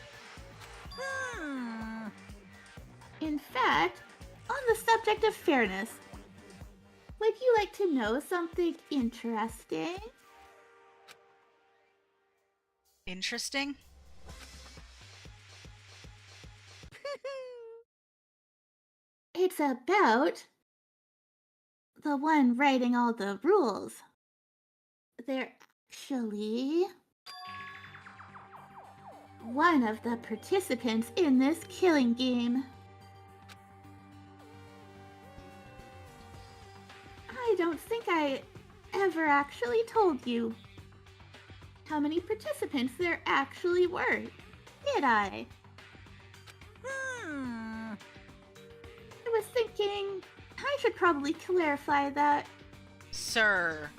In fact, on the subject of fairness, would you like to know something interesting? Interesting? It's about the one writing all the rules. They're actually one of the participants in this killing game. I don't think I ever actually told you how many participants there actually were, did I? I was thinking I should probably clarify that. Sir.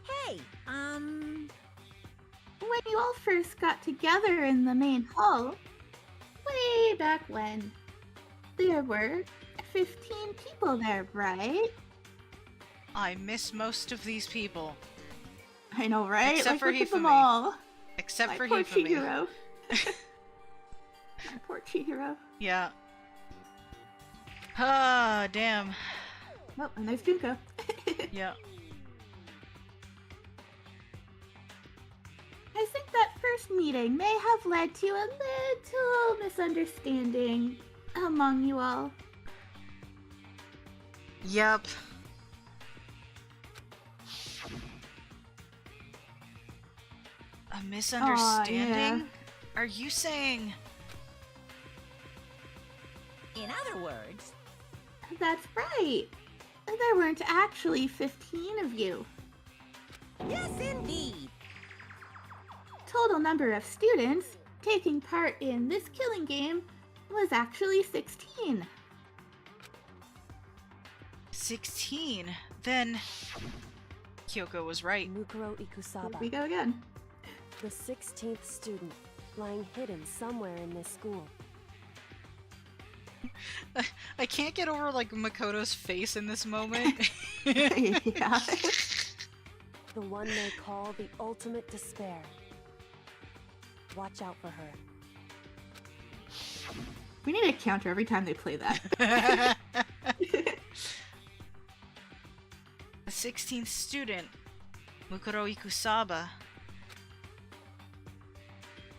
Hey, When you all first got together in the main hall, way back when, there were 15 people there, right? I miss most of these people. I know, right? Except like, for look at them Hifumi. all. Except My for poor Hifumi. Chihiro. My poor Chihiro. Yeah. Ah, damn. Oh, and there's Junko. Yeah. I think that first meeting may have led to a little misunderstanding among you all. Yep. A misunderstanding? Are you saying... in other words, That's right. There weren't actually 15 of you. yes indeed. Total number of students taking part in this killing game was actually 16. 16? Then... Kyoko was right. Mukuro Here Ikusaba, we go again. the 16th student, lying hidden somewhere in this school. I can't get over, like, Makoto's face in this moment. Yeah. The one they call the ultimate despair. Watch out for her. We need a counter every time they play that. The 16th student, Mukuro Ikusaba.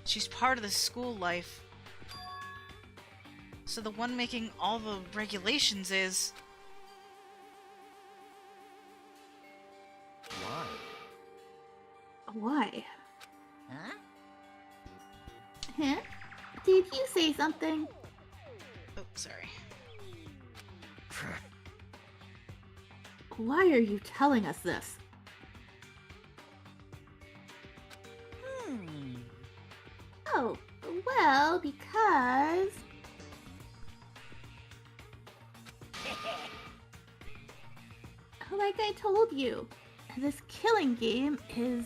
She's part of the school life. So the one making all the regulations is... Why? Why? Huh? Huh? Did you say something? Oh, sorry. Why are you telling us this? Oh, well, because... Like I told you, this killing game is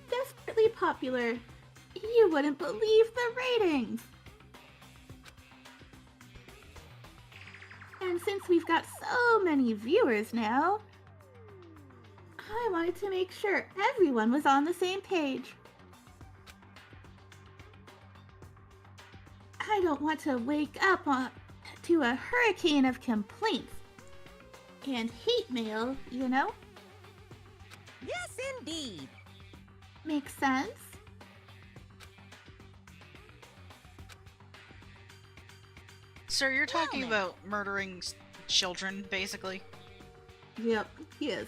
desperately popular. You wouldn't believe the ratings. And since we've got so many viewers now, I wanted to make sure everyone was on the same page. I don't want to wake up to a hurricane of complaints and hate mail, you know? Yes indeed. Makes sense? Sir, you're talking then. about murdering children, basically. Yep, he is.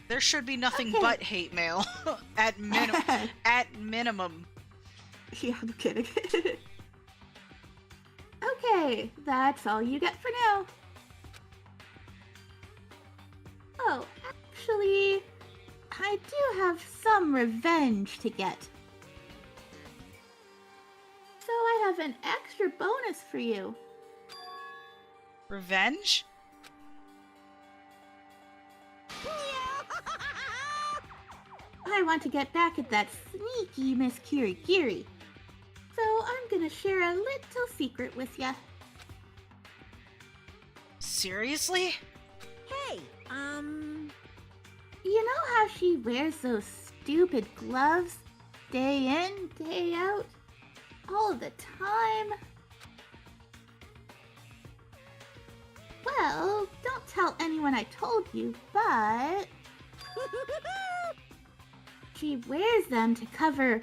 There should be nothing Okay. but hate mail. At minimum. Yeah, I'm kidding. Okay, that's all you get for now. Oh, actually, I do have some revenge to get. So I have an extra bonus for you. Revenge? I want to get back at that sneaky Miss Kirigiri. So I'm gonna share a little secret with ya. Seriously? Hey, You know how she wears those stupid gloves? Day in, day out? All the time? Well, don't tell anyone I told you, but... she wears them to cover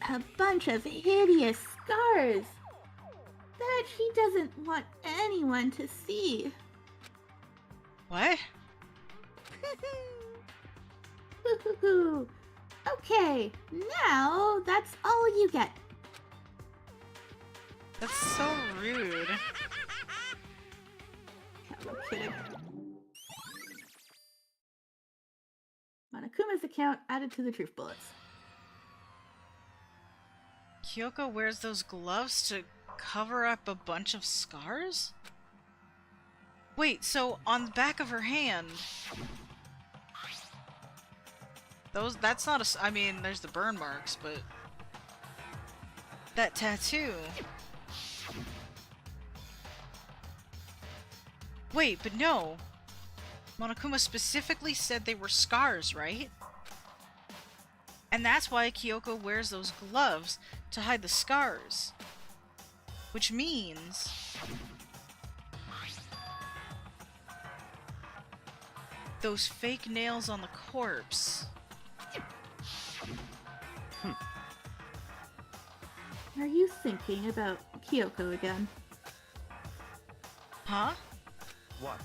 a bunch of hideous scars that she doesn't want anyone to see. What? Woo-hoo-hoo. Okay, now that's all you get. That's so rude. I'm kidding. Monokuma's account added to the truth bullets. Kyoko wears those gloves to cover up a bunch of scars? Wait, so on the back of her hand... That's not a... I mean, there's the burn marks, but... That tattoo... Wait, but no! Monokuma specifically said they were scars, right? And that's why Kyoko wears those gloves, to hide the scars. Which means... those fake nails on the corpse. Are you thinking about Kyoko again? Huh? What?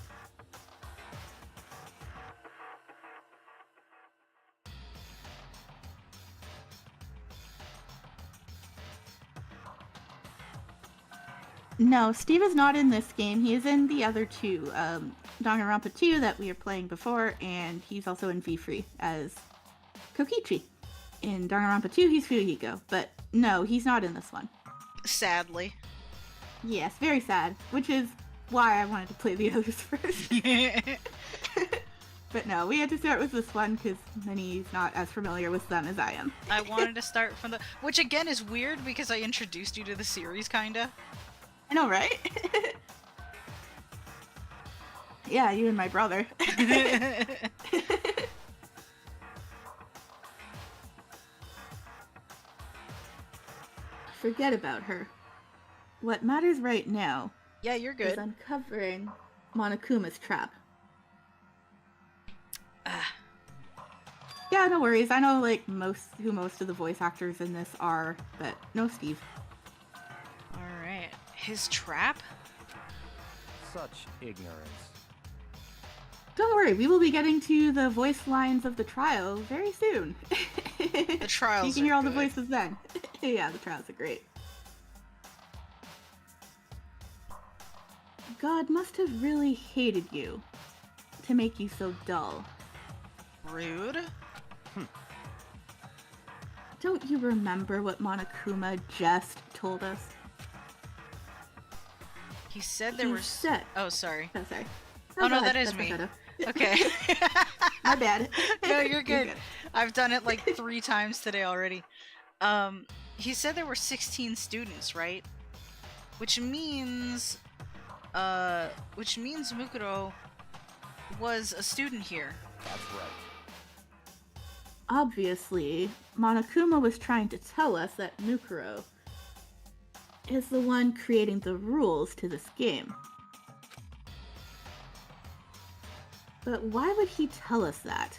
No, Steve is not in this game. He is in the other two, Danganronpa 2 that we were playing before, and he's also in V-Free as Kokichi. In Danganronpa 2, he's Fuyuhiko, but no, he's not in this one. Sadly. Yes, very sad, which is why I wanted to play the others first. But no, we had to start with this one because Minnie's not as familiar with them as I am. I wanted to start from the... Which again is weird because I introduced you to the series, kinda. I know, right? Yeah, you and my brother. Forget about her. What matters right now Yeah, you're is good. uncovering Monokuma's trap. Yeah, no worries. I know like most of the voice actors in this are, but no Steve. Alright. His trap? Such ignorance. Don't worry, we will be getting to the voice lines of the trial very soon. The trials You can hear are all the good. voices then. Yeah, the trials are great. God must have really hated you to make you so dull. Rude? Don't you remember what Monokuma just told us? He said there He were... said... Oh, sorry. Oh, sorry. Oh, no, go that ahead. is That's me. Makoto. Okay. My bad. No, you're good. I've done it like 3 times today already. He said there were 16 students, right? Which means Mukuro was a student here. That's right. Obviously, Monokuma was trying to tell us that Mukuro is the one creating the rules to this game. But why would he tell us that?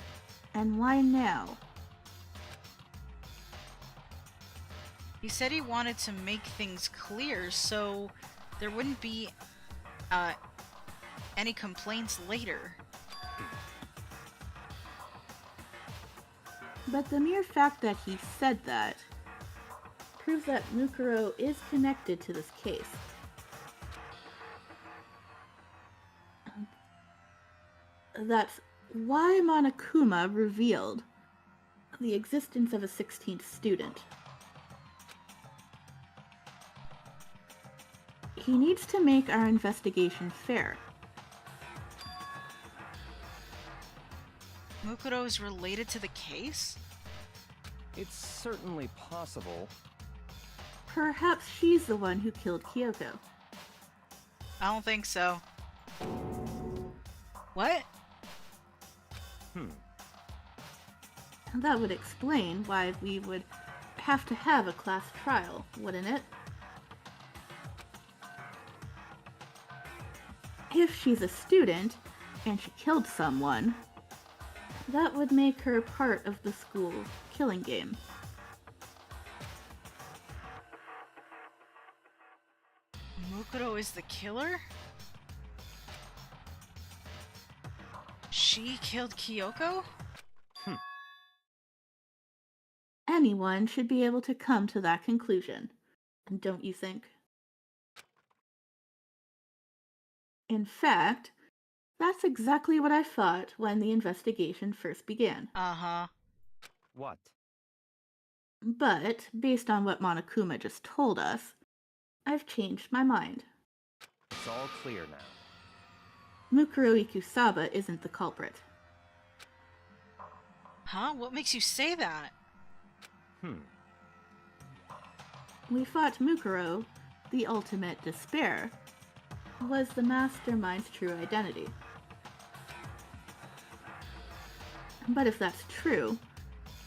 And why now? He said he wanted to make things clear so there wouldn't be any complaints later. But the mere fact that he said that proves that Mukuro is connected to this case. That's why Monokuma revealed the existence of a 16th student. He needs to make our investigation fair. Mukuro is related to the case? It's certainly possible. Perhaps she's the one who killed Kyoko. I don't think so. What? That would explain why we would have to have a class trial, wouldn't it? If she's a student, and she killed someone, that would make her part of the school killing game. Mukuro is the killer? She killed Kyoko? anyone should be able to come to that conclusion. Don't you think? In fact, that's exactly what I thought when the investigation first began. Uh-huh. What? But, based on what Monokuma just told us, I've changed my mind. It's all clear now. Mukuro Ikusaba isn't the culprit. Huh? What makes you say that? We thought Mukuro, the ultimate despair, was the mastermind's true identity. But if that's true,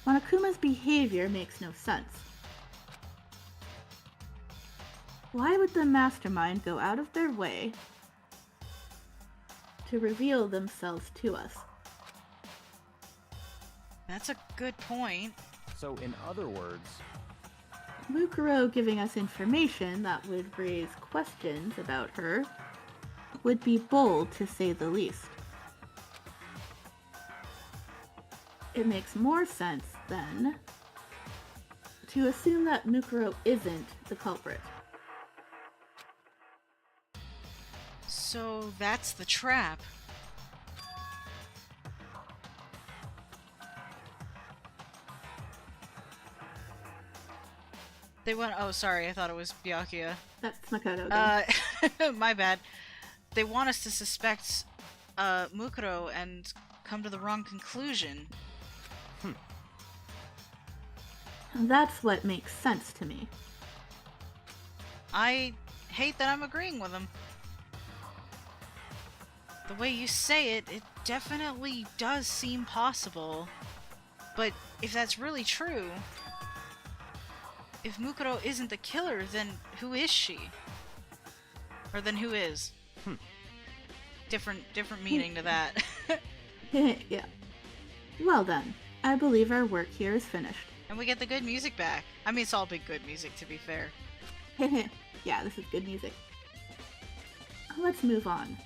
Monokuma's behavior makes no sense. Why would the mastermind go out of their way to reveal themselves to us? That's a good point. So, in other words, Mukuro giving us information that would raise questions about her would be bold, to say the least. It makes more sense, then, to assume that Mukuro isn't the culprit. So that's the trap. They went. Oh, sorry. I thought it was Byakuya. That's Makoto. Then. My bad. They want us to suspect Mukuro and come to the wrong conclusion. That's what makes sense to me. I hate that I'm agreeing with him. The way you say it, it definitely does seem possible. But if that's really true, if Mukuro isn't the killer, then who is she? Or then who is? Different meaning to that. Yeah. Well then, I believe our work here is finished. And we get the good music back. I mean, it's all big good music, to be fair. Yeah, this is good music. Let's move on.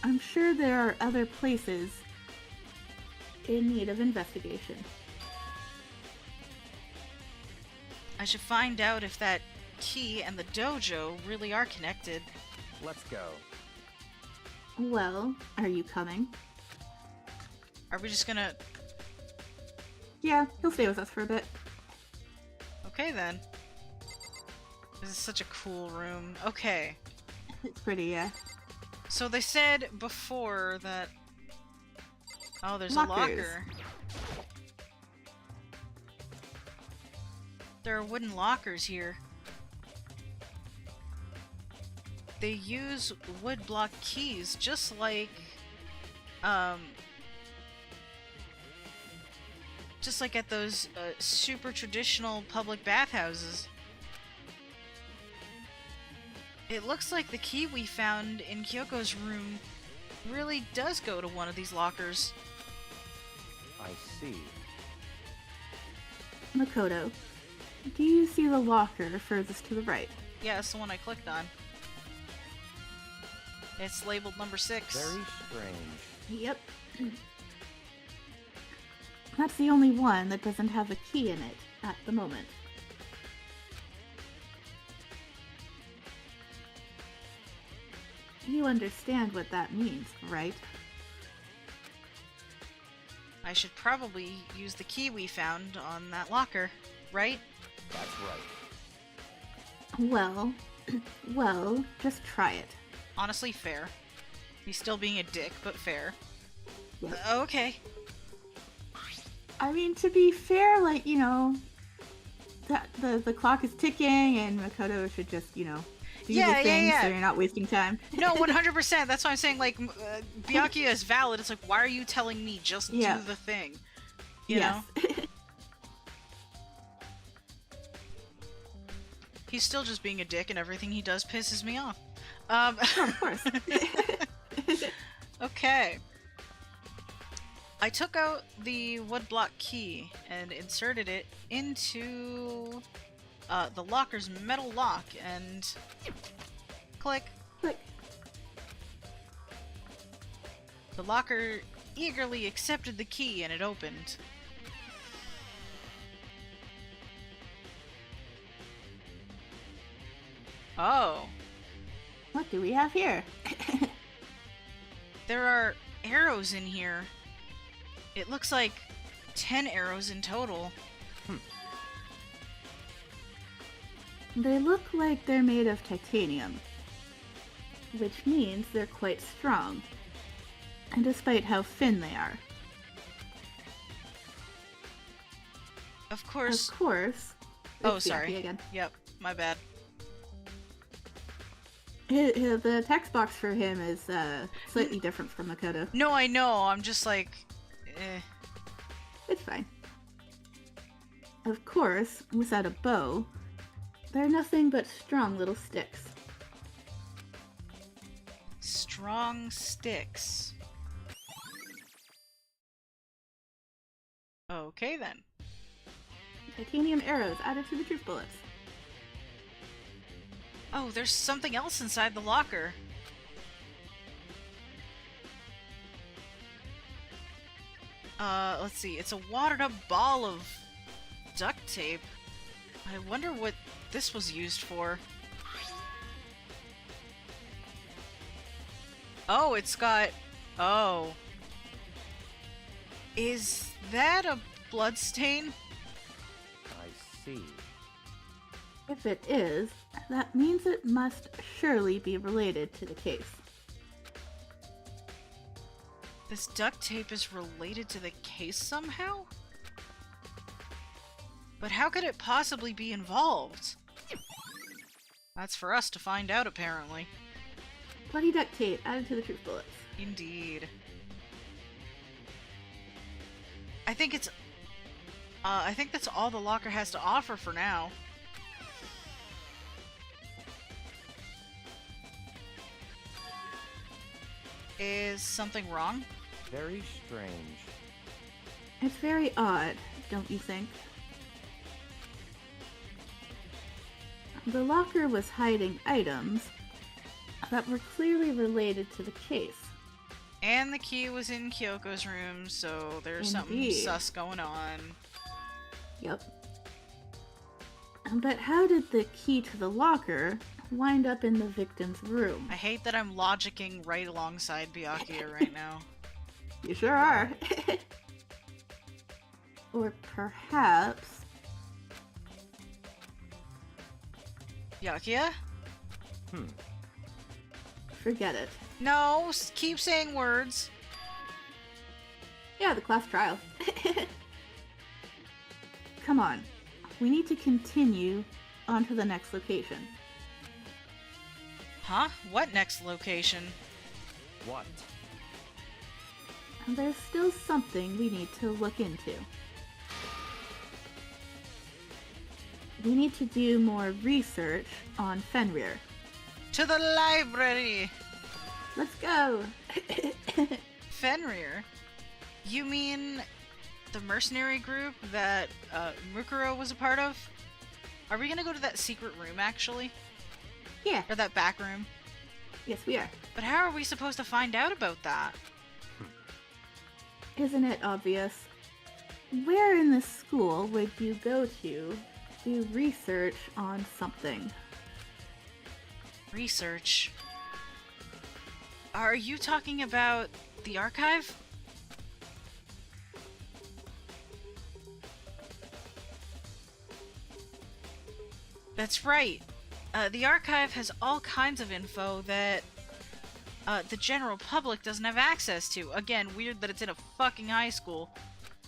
I'm sure there are other places in need of investigation. I should find out if that key and the dojo really are connected. let's go. Well, are you coming? Are we just gonna... Yeah, he'll stay with us for a bit. Okay, then. This is such a cool room. Okay. It's pretty, yeah. So they said before that... Oh, there's Lockers. a locker. There are wooden lockers here. They use wood block keys, just like at those super traditional public bathhouses. It looks like the key we found in Kyoko's room really does go to one of these lockers. I see. Makoto, do you see the locker furthest to the right? Yeah, that's the one I clicked on. It's labeled number 6. Very strange. Yep. That's the only one that doesn't have a key in it at the moment. You understand what that means, right? I should probably use the key we found on that locker, right? That's right. Well, just try it. Honestly, fair. He's still being a dick, but fair. Yep. Okay. I mean, to be fair, like, you know, the clock is ticking and Makoto should just, you know, do Yeah, the thing yeah. so you're not wasting time. No, 100%. That's why I'm saying, like, Byakuya is valid. It's like, why are you telling me just Yeah. do the thing? You Yes. know? He's still just being a dick, and everything he does pisses me off. Of course. Okay. I took out the woodblock key and inserted it into the locker's metal lock, and click. Click. The locker eagerly accepted the key and it opened. Oh. What do we have here? There are arrows in here. It looks like 10 arrows in total. They look like they're made of titanium, which means they're quite strong, and despite how thin they are. Of course. Of course. Oh, It's sorry. Yaki again. Yep, my bad. The text box for him is slightly different from Makoto. No, I know. I'm just like, eh. It's fine. Of course, without a bow, they're nothing but strong little sticks. Strong sticks. Okay then. Titanium arrows added to the truth bullets. Oh, there's something else inside the locker. Let's see. It's a watered up ball of duct tape. I wonder what this was used for. Oh, it's got... Oh. Is that a blood stain? I see. If it is, that means it must surely be related to the case. This duct tape is related to the case somehow? But how could it possibly be involved? That's for us to find out, apparently. Bloody duct tape added to the truth bullets. Indeed. I think it's... I think that's all the locker has to offer for now. Is something wrong? Very strange. It's very odd, don't you think? The locker was hiding items that were clearly related to the case. And the key was in Kyoko's room, so there's something Indeed. sus going on. Yep. But how did the key to the locker wind up in the victim's room? I hate that I'm logicking right alongside Byakuya right now. You sure are. Or perhaps... Byakuya? Forget it. No, keep saying words. Yeah, the class trial. Come on. We need to continue on to the next location. Huh? What next location? What? And there's still something we need to look into. We need to do more research on Fenrir. To the library! Let's go! Fenrir? You mean the mercenary group that Mukuro was a part of? Are we gonna go to that secret room, actually? Yeah, Or that back room? yes we are. But how are we supposed to find out about that? Isn't it obvious? Where in the school would you go to do research on something? Research. Are you talking about the archive? That's right. The archive has all kinds of info that the general public doesn't have access to. Again, weird that it's in a fucking high school.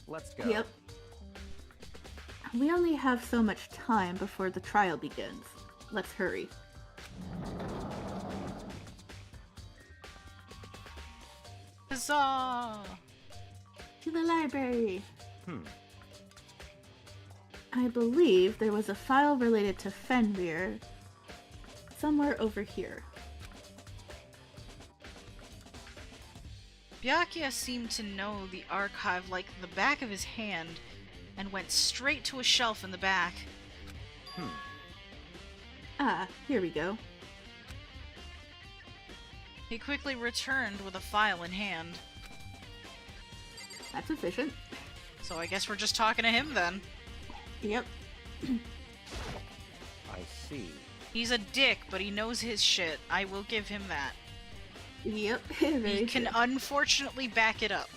Let's go. Yep. We only have so much time before the trial begins. Let's hurry. Huzzah! To the library! Hmm. I believe there was a file related to Fenrir somewhere over here. Byakuya seemed to know the archive like the back of his hand and went straight to a shelf in the back. Ah, here we go. He quickly returned with a file in hand. That's efficient. So I guess we're just talking to him then. Yep. I see. He's a dick, but he knows his shit. I will give him that. Yep. He Very can true. unfortunately back it up.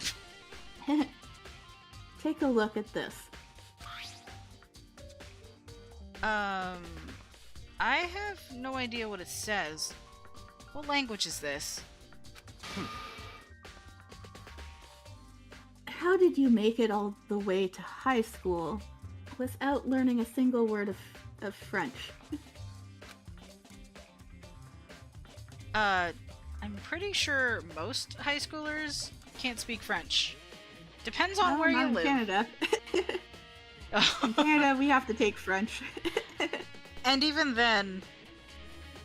Take a look at this. I have no idea what it says. What language is this? How did you make it all the way to high school without learning a single word of French? I'm pretty sure most high schoolers can't speak French. Depends on Well, where not you in live. Canada. In Canada, we have to take French. And even then,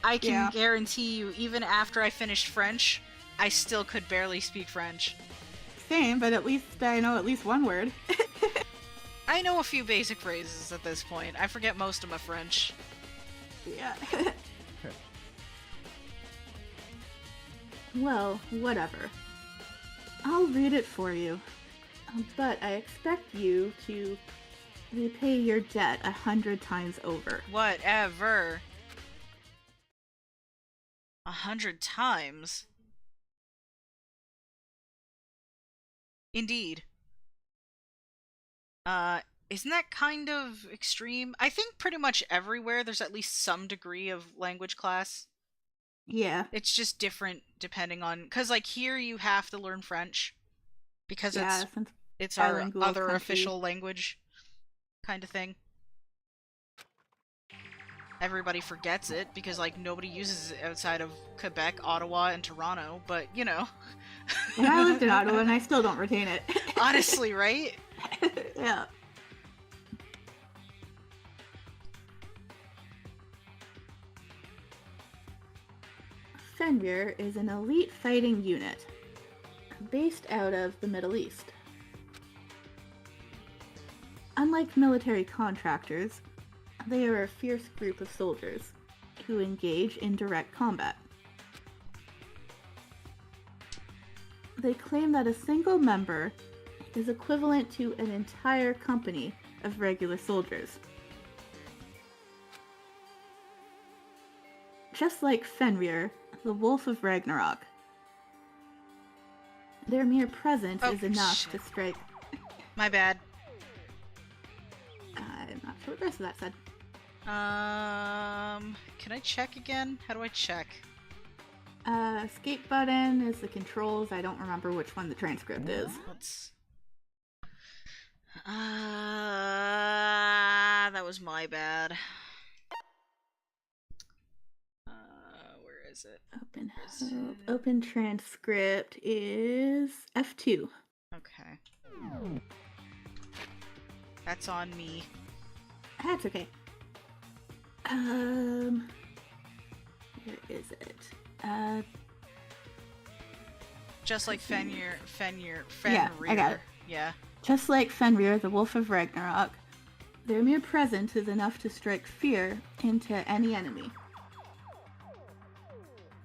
I can Yeah. guarantee you, even after I finished French, I still could barely speak French. Same, but at least I know at least one word. I know a few basic phrases at this point. I forget most of my French. Yeah. Well, whatever. I'll read it for you. But I expect you to repay your debt 100 times over. Whatever. 100 times? Indeed. Isn't that kind of extreme? I think pretty much everywhere there's at least some degree of language class. Yeah. It's just different depending on... Because, like, here you have to learn French. Because Yeah, since it's our bilingual other country. official language kind of thing. Everybody forgets it because, like, nobody uses it outside of Quebec, Ottawa, and Toronto, but, you know. And I lived in Ottawa and I still don't retain it. Honestly, right? Yeah. Fenrir is an elite fighting unit based out of the Middle East. Unlike military contractors, they are a fierce group of soldiers who engage in direct combat. They claim that a single member is equivalent to an entire company of regular soldiers. Just like Fenrir, the Wolf of Ragnarok, their mere presence Oh, is enough shit. to strike. My bad. I'm not sure what the rest of that said. Can I check again? How do I check? Escape button is the controls. I don't remember which one the transcript is. Let's... that was my bad. Where is it? Open Is it- Open transcript is F2. Okay. That's on me. That's okay. Where is it? Just like Fenrir. Yeah, I got it. Yeah. Just like Fenrir, the Wolf of Ragnarok, their mere presence is enough to strike fear into any enemy.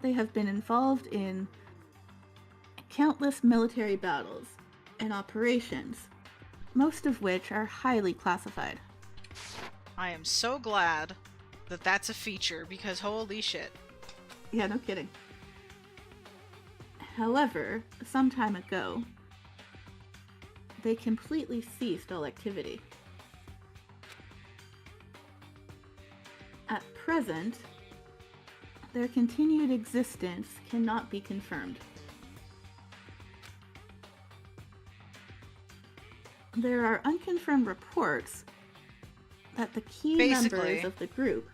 They have been involved in countless military battles and operations, most of which are highly classified. I am so glad that that's a feature, because holy shit. Yeah, no kidding. However, some time ago, they completely ceased all activity. At present, their continued existence cannot be confirmed. There are unconfirmed reports that the key Basically. members of the group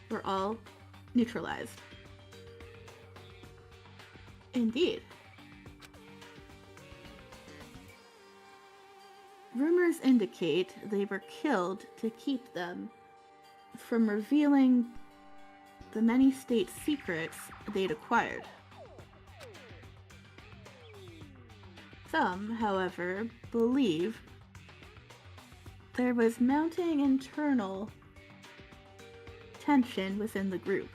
were all neutralized. Indeed. Rumors indicate they were killed to keep them from revealing the many state secrets they'd acquired. Some, however, believe there was mounting internal tension within the group,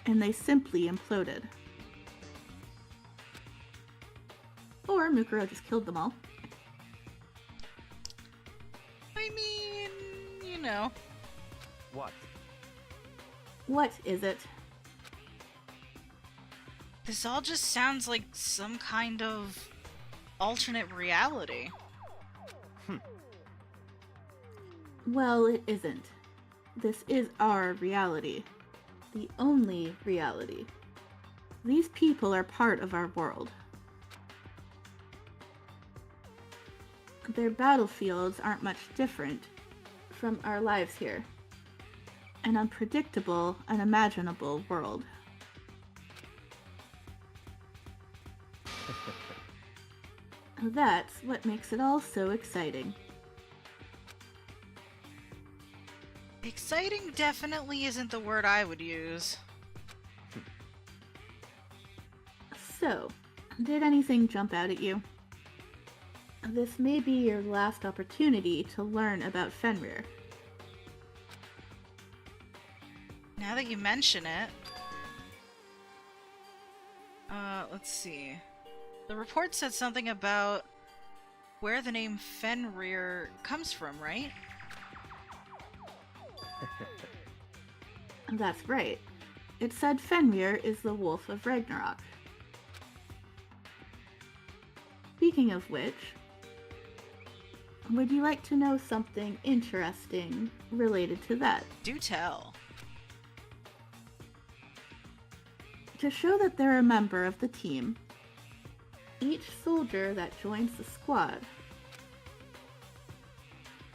and they simply imploded. Or Mukuro just killed them all. I mean, you know. What? What is it? This all just sounds like some kind of alternate reality. Well, it isn't. This is our reality. The only reality. These people are part of our world. Their battlefields aren't much different from our lives here. An unpredictable, unimaginable world. That's what makes it all so exciting. Exciting definitely isn't the word I would use. So, did anything jump out at you? This may be your last opportunity to learn about Fenrir. Now that you mention it... let's see. The report said something about where the name Fenrir comes from, right? That's right. It said Fenrir is the wolf of Ragnarok. Speaking of which, would you like to know something interesting related to that? Do tell. To show that they're a member of the team, each soldier that joins the squad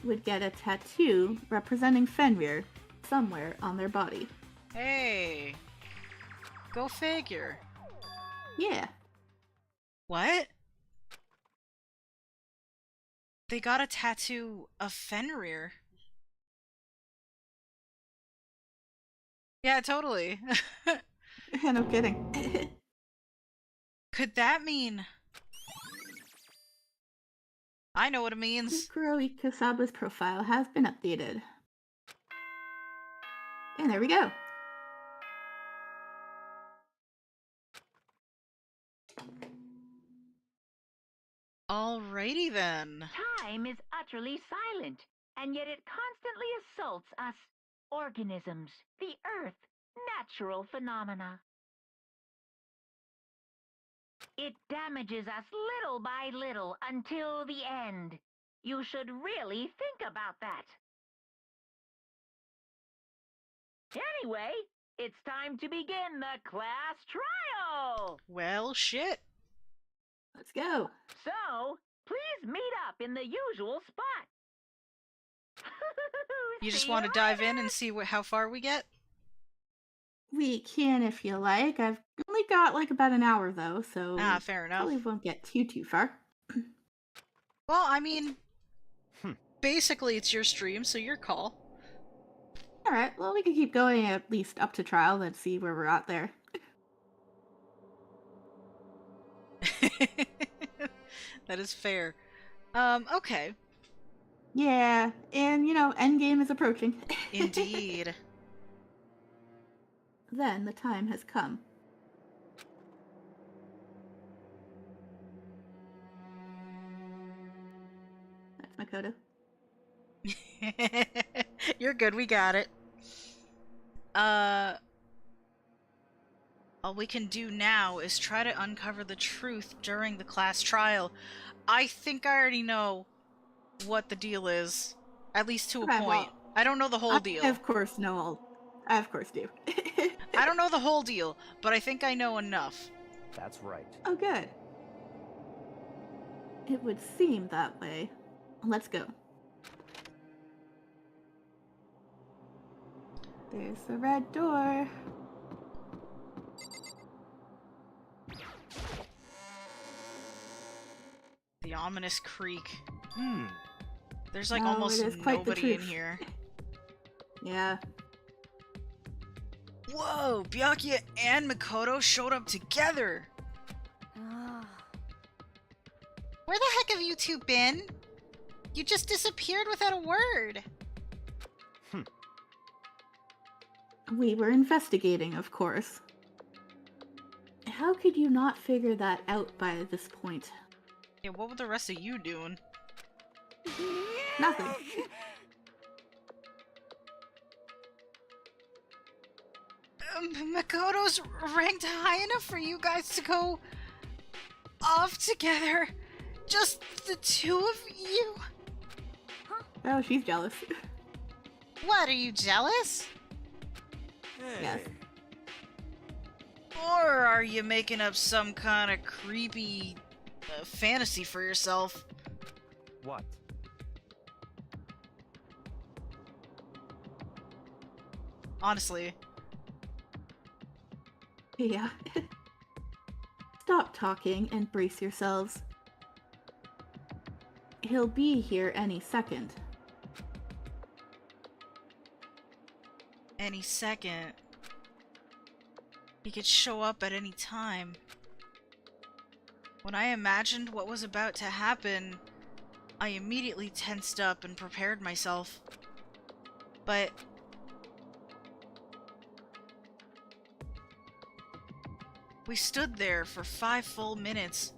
would get a tattoo representing Fenrir somewhere on their body. Hey! Go figure. Yeah. What? They got a tattoo of Fenrir. Yeah, totally. No kidding. Could that mean... I know what it means. Kuro Ikasaba's profile has been updated. And there we go. Alrighty then. Time is utterly silent, and yet it constantly assaults us, organisms, the earth, natural phenomena. It damages us little by little until the end. You should really think about that. Anyway, it's time to begin the class trial! Well, shit. Let's go. So, please meet up in the usual spot. You just See want to you dive later. in and see how far we get? We can if you like. I've only got like about an hour though, so Ah, fair enough. probably won't get too far. Well, I mean... Basically, it's your stream, so your call. Alright, well we can keep going at least up to trial and see where we're at there. That is fair. Okay. Yeah, and you know, endgame is approaching. Indeed. Then the time has come. That's Makoto. You're good, we got it. All we can do now is try to uncover the truth during the class trial. I think I already know what the deal is. At least to a Okay, point. well, I don't know the whole deal. I of course know all. I of course do. I don't know the whole deal, but I think I know enough. That's right. Oh, good. It would seem that way. Let's go. There's the red door. The ominous creak. Hmm. There's like Oh, almost it is quite the nobody in truth. here. Yeah. Whoa! Byakuya and Makoto showed up together! Where the heck have you two been? You just disappeared without a word. We were investigating, of course. How could you not figure that out by this point? Yeah, what were the rest of you doing? Nothing. Makoto's ranked high enough for you guys to go off together. Just the two of you? Oh, she's jealous. What, are you jealous? Hey. Yes. Or are you making up some kind of creepy fantasy for yourself? What? Honestly. Yeah. Stop talking and brace yourselves. He'll be here any second. Any second. He could show up at any time. When I imagined what was about to happen, I immediately tensed up and prepared myself. But we stood there for 5 full minutes,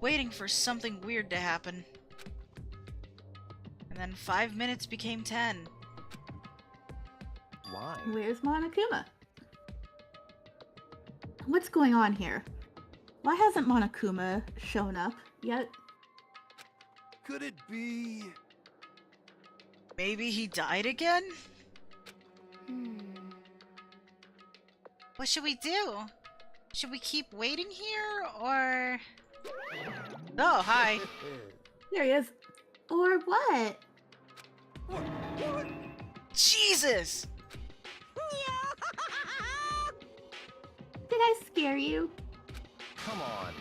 waiting for something weird to happen. And then 5 minutes became 10. Why? Where's Monokuma? What's going on here? Why hasn't Monokuma shown up yet? Could it be? Maybe he died again? What should we do? Should we keep waiting here, or... Oh, hi. There he is. Or what? Jesus! Did I scare you? Come on.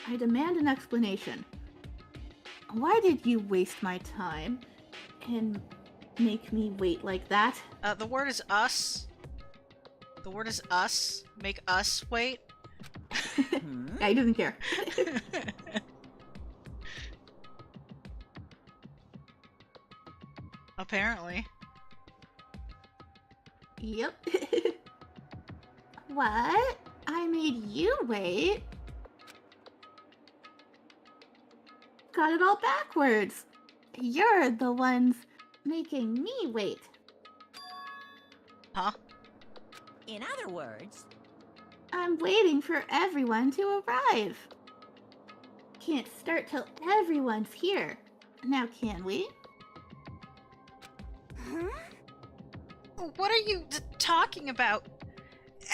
I demand an explanation. Why did you waste my time and make me wait like that? The word is us. The word is us. Make us wait. Yeah, he doesn't care. Apparently. Yep. What? I made you wait? Got it all backwards. You're the ones making me wait. Huh? In other words, I'm waiting for everyone to arrive. Can't start till everyone's here. Now can we? What are you talking about?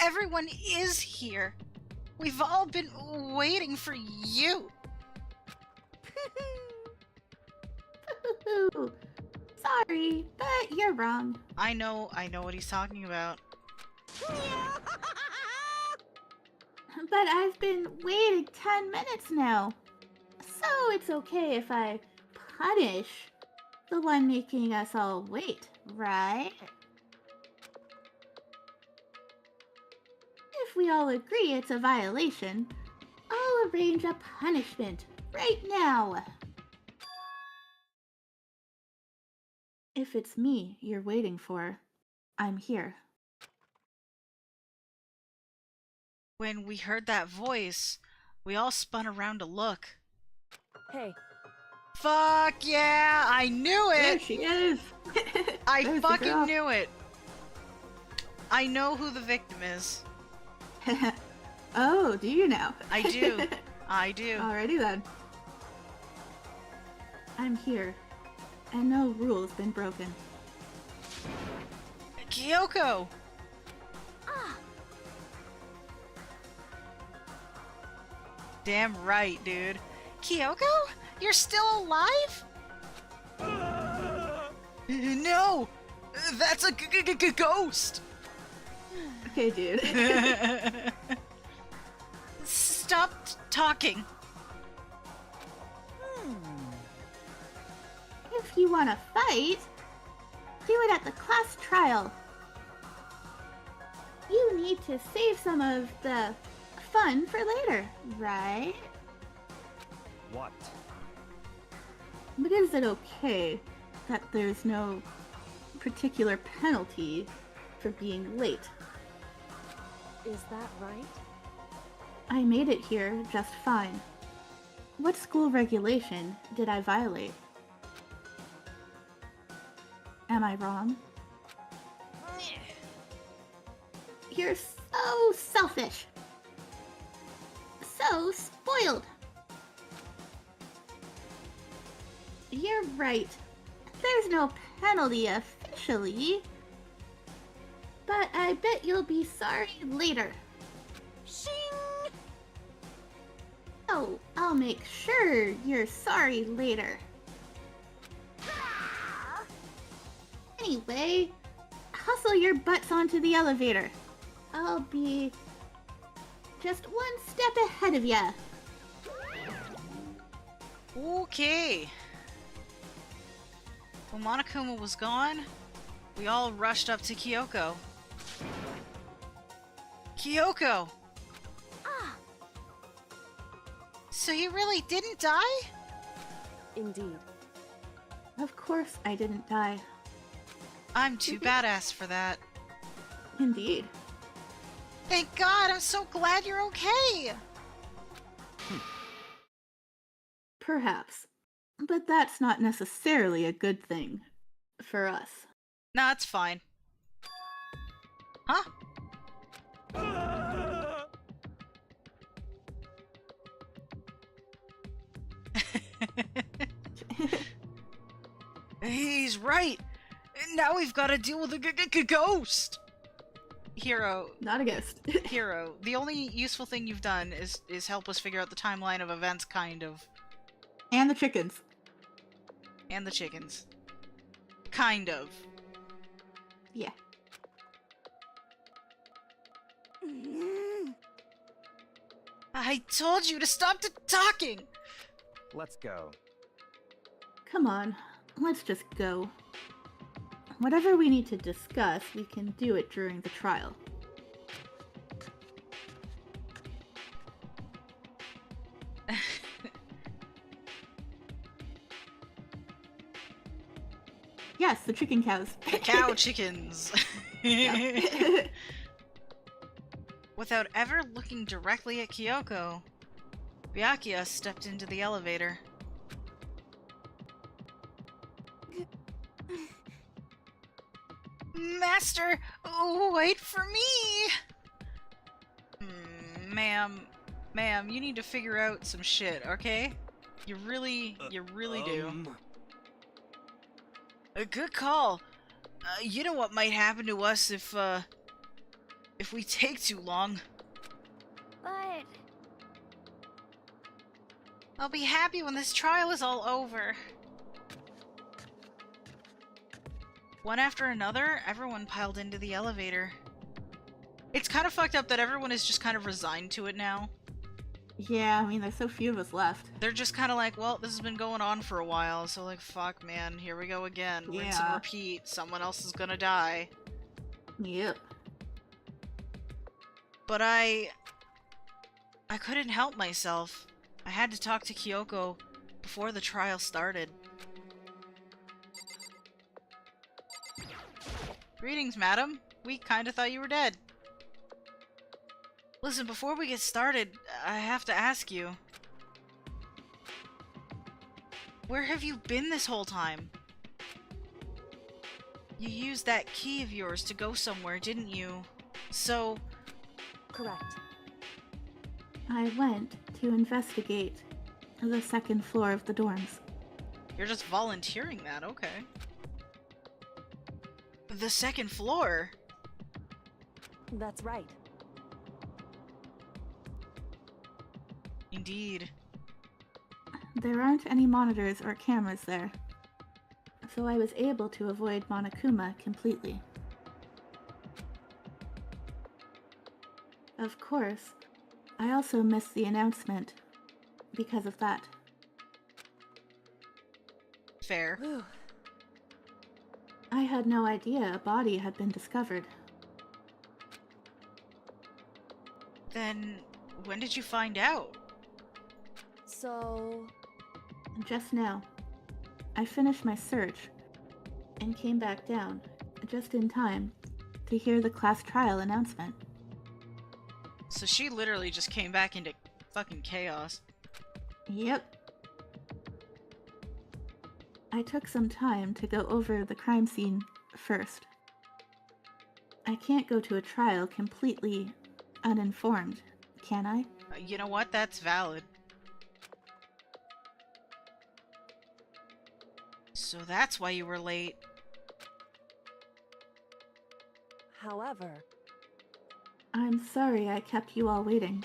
Everyone is here. We've all been waiting for you. Sorry, but you're wrong. I know what he's talking about. But I've been waiting 10 minutes now. So it's okay if I punish the one making us all wait, right? If we all agree it's a violation, I'll arrange a punishment right now. If it's me you're waiting for, I'm here. When we heard that voice, we all spun around to look. Hey, Fuck yeah! I knew There it! she is! I There's the girl. fucking knew it! I know who the victim is. Oh, do you now? I do. I do. Alrighty then. I'm here, and no rule's been broken. Kyoko! Damn right, dude. Kyoko? You're still alive? No! That's a ghost! Okay, dude. Stop talking. If you want to fight, do it at the class trial. You need to save some of the fun for later, right? What? But is it okay that there's no particular penalty for being late? is that right? I made it here just fine. What school regulation did I violate? Am I wrong? You're so selfish. So spoiled. You're right. There's no penalty officially. But I bet you'll be sorry later. Shing! Oh, I'll make sure you're sorry later. Anyway, hustle your butts onto the elevator. I'll be just one step ahead of ya. Okay. When Monokuma was gone, we all rushed up to Kyoko. Kyoko! Ah, So you really didn't die? indeed. Of course I didn't die. I'm too badass for that. Indeed. Thank God, I'm so glad you're okay! Perhaps. But that's not necessarily a good thing. For us. Nah, it's fine. Huh? He's right! Now we've got to deal with a ghost! Hero, Not a ghost. Hero, the only useful thing you've done is help us figure out the timeline of events, kind of. And the chickens. And the chickens. Kind of. Yeah. I told you to stop talking! Let's go. Come on. Let's just go. Whatever we need to discuss, we can do it during the trial. Yes, the chicken cows. The cow chickens! Yep. Without ever looking directly at Kyoko, Byakuya stepped into the elevator. Master, wait for me! Ma'am, you need to figure out some shit, okay? You really do. A good call. You know what might happen to us if we take too long. But I'll be happy when this trial is all over. One after another, everyone piled into the elevator. It's kind of fucked up that everyone is just kind of resigned to it now. Yeah, I mean, there's so few of us left. They're just kind of like, well, this has been going on for a while, so like, fuck, man, here we go again. Rinse and Yeah. repeat. Someone else is gonna die. Yep. But I couldn't help myself. I had to talk to Kyoko before the trial started. Greetings, madam. We kinda thought you were dead. Listen, before we get started, I have to ask you. Where have you been this whole time? You used that key of yours to go somewhere, didn't you? So, Correct. I went to investigate the second floor of the dorms. you're just volunteering that, okay. The second floor? That's right. Indeed. There aren't any monitors or cameras there, so I was able to avoid Monokuma completely. Of course, I also missed the announcement because of that. Fair. Whew. I had no idea a body had been discovered. Then, when did you find out? So, Just now, I finished my search and came back down just in time to hear the class trial announcement. So she literally just came back into fucking chaos. Yep. I took some time to go over the crime scene first. I can't go to a trial completely uninformed, can I? You know what? That's valid. So that's why you were late. However, I'm sorry I kept you all waiting.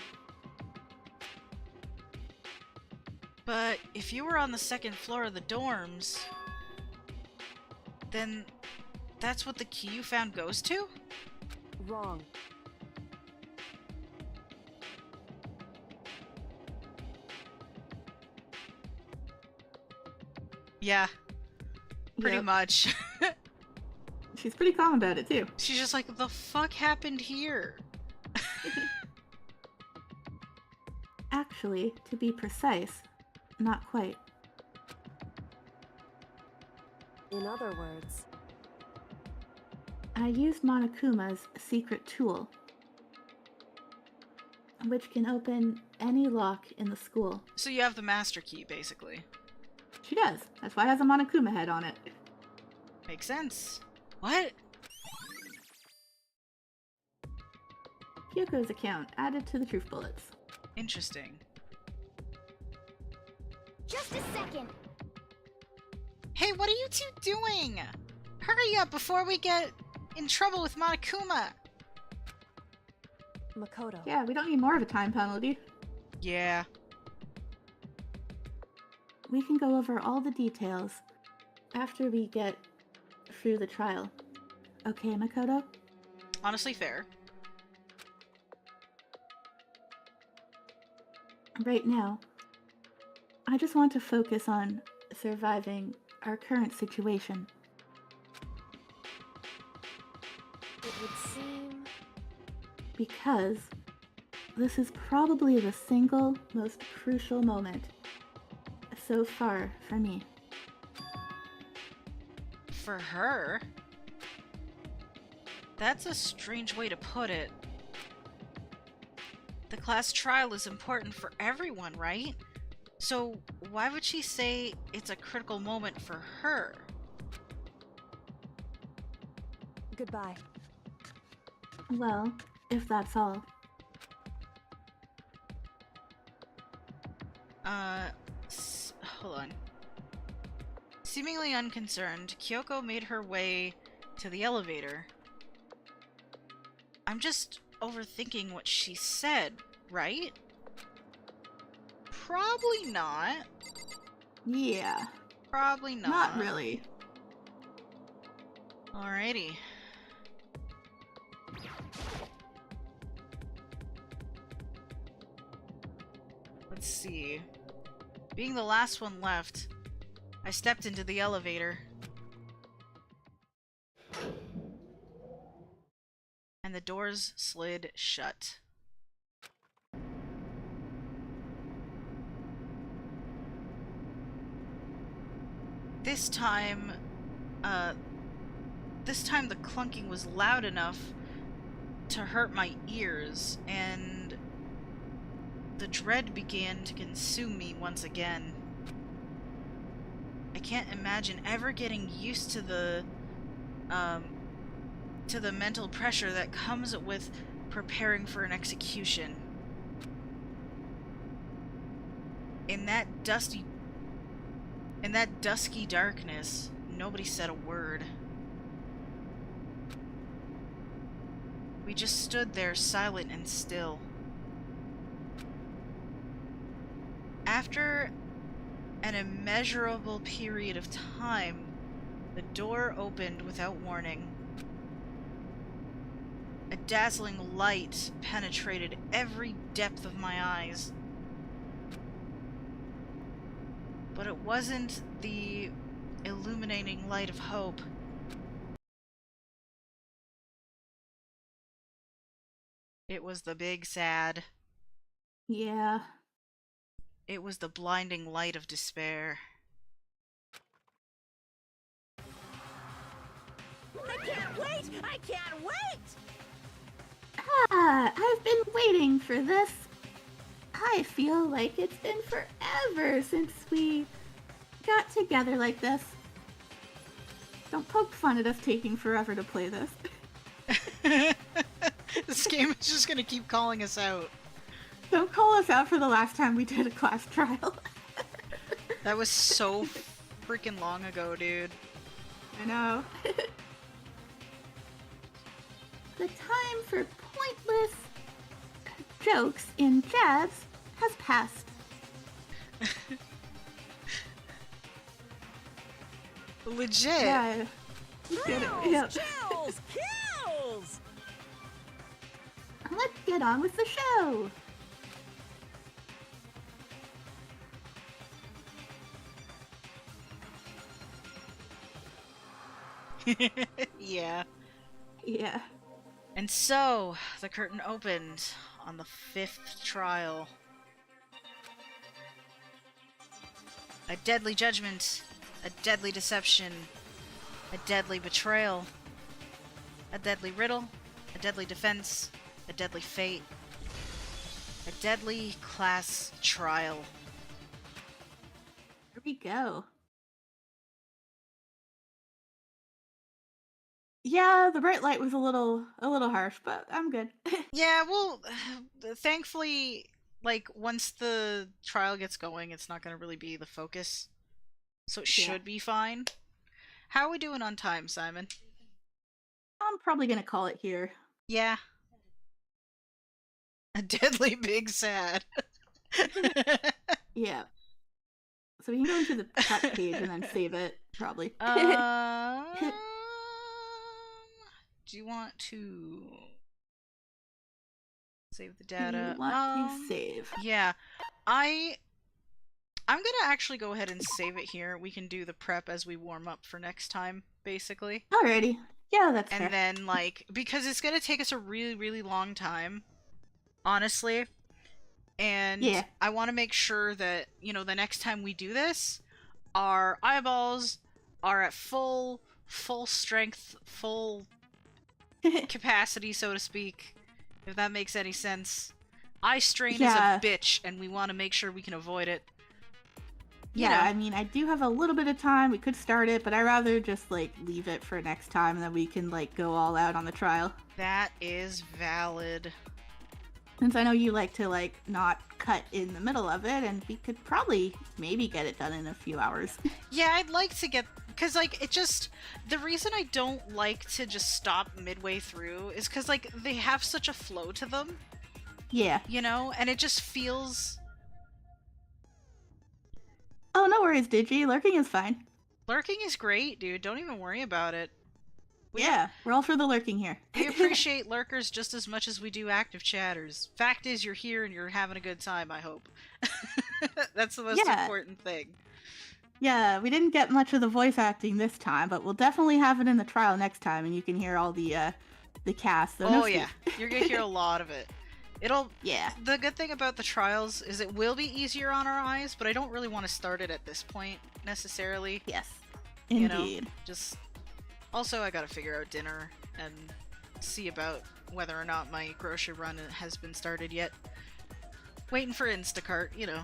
But if you were on the second floor of the dorms, then that's what the key you found goes to? wrong. Yeah, pretty Yep. much. She's pretty calm about it, too. She's just like, the fuck happened here? Actually, to be precise, not quite. In other words, I used Monokuma's secret tool, which can open any lock in the school. So you have the master key, basically. She does. That's why it has a Monokuma head on it. Makes sense. What? Kyoko's account added to the truth bullets. Interesting. Just a second. Hey, what are you two doing? Hurry up before we get in trouble with Monokuma! Makoto. Yeah, we don't need more of a time penalty. Yeah. We can go over all the details after we get through the trial. Okay, Makoto? Honestly, fair. Right now, I just want to focus on surviving our current situation. It would seem Because this is probably the single most crucial moment so far for me. For her? That's a strange way to put it. The class trial is important for everyone, right? So why would she say it's a critical moment for her? goodbye. Well, if that's all. Hold on. Seemingly unconcerned, Kyoko made her way to the elevator. I'm just overthinking what she said, right? Probably not. Yeah, Probably not. not really. Alrighty. Let's see. Being the last one left, I stepped into the elevator. And the doors slid shut. This time the clunking was loud enough to hurt my ears, and the dread began to consume me once again. I can't imagine ever getting used to the mental pressure that comes with preparing for an execution. In that dusky darkness, nobody said a word. We just stood there silent and still. After an immeasurable period of time, the door opened without warning. A dazzling light penetrated every depth of my eyes. But it wasn't the illuminating light of hope. It was the big sad. Yeah. It was the blinding light of despair. I can't wait! I can't wait! Ah, I've been waiting for this. I feel like it's been forever since we got together like this. Don't poke fun at us taking forever to play this. This game is just gonna keep calling us out. Don't call us out for the last time we did a class trial. That was so freaking long ago, dude. I know. The time for pointless jokes and jabs has passed. Legit. Yeah. Get it. Yep. Kills! Kills! Let's get on with the show. Yeah. Yeah. And so, the curtain opened on the 5th trial. A deadly judgment, a deadly deception, a deadly betrayal, a deadly riddle, a deadly defense, a deadly fate, a deadly class trial. Here we go. Yeah, the bright light was a little harsh, but I'm good. Yeah, well, thankfully, like, once the trial gets going, it's not going to really be the focus. So it Yeah. should be fine. How are we doing on time, Simon? I'm probably gonna call it here. Yeah. A deadly big sad. Yeah. So we can go into the prep page and then save it, probably. Do you want to save the Do data? you want to save? Yeah. I'm gonna actually go ahead and save it here. We can do the prep as we warm up for next time, basically. Alrighty. Yeah, that's fair. And then, like, because it's gonna take us a really, really long time, honestly. And Yeah. I want to make sure that, you know, the next time we do this, our eyeballs are at full strength, full capacity, so to speak, if that makes any sense. Eye strain Yeah. is a bitch, and we want to make sure we can avoid it. You Yeah, know. I mean, I do have a little bit of time. We could start it, but I'd rather just, like, leave it for next time, and then we can, like, go all out on the trial. That is valid. Since I know you like to, like, not cut in the middle of it, and we could probably maybe get it done in a few hours. Yeah, I'd like to get... Because, like, it just... The reason I don't like to just stop midway through is because, like, they have such a flow to them, Yeah. you know? And it just feels... Oh, no worries, Digi. Lurking is fine. Lurking is great, dude. Don't even worry about it. Yeah, we're all for the lurking here. We appreciate lurkers just as much as we do active chatters. Fact is, you're here and you're having a good time, I hope. That's the most Yeah. important thing. Yeah, we didn't get much of the voice acting this time, but we'll definitely have it in the trial next time, and you can hear all the cast. So no Oh, yeah. sleep. You're gonna hear a lot of it. It'll... Yeah. The good thing about the trials is it will be easier on our eyes, but I don't really want to start it at this point, necessarily. Yes. You know, Indeed. just... Also, I gotta figure out dinner and see about whether or not my grocery run has been started yet. Waiting for Instacart, you know.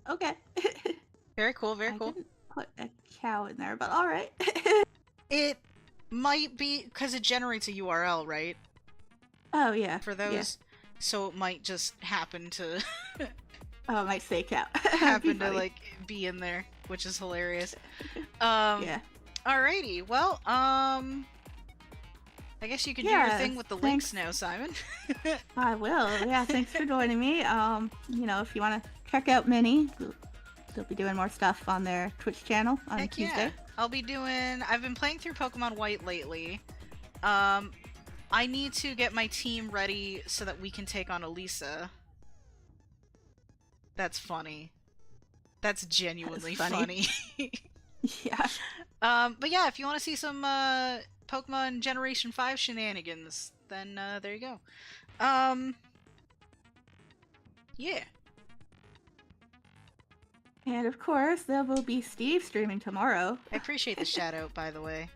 Okay. Very cool, very I cool. didn't put a cow in there, but all right. It might be because it generates a URL, right? Oh yeah. For Yeah. those, so it might just happen to Oh, I might say cow. happen to like be in there, which is hilarious. Yeah. Alrighty, well, I guess you can do your Yeah, thing with the thanks. links now, Simon. I will. Yeah, thanks for joining me. You know, if you want to check out Minnie, they'll be doing more stuff on their Twitch channel on Heck Tuesday. yeah. I've been playing through Pokemon White lately. I need to get my team ready so that we can take on Elisa. That's funny. That's genuinely funny. Yeah. But yeah, if you want to see some Pokemon Generation 5 shenanigans, then there you go. Yeah. And of course, there will be Steve streaming tomorrow. I appreciate the shout out, by the way.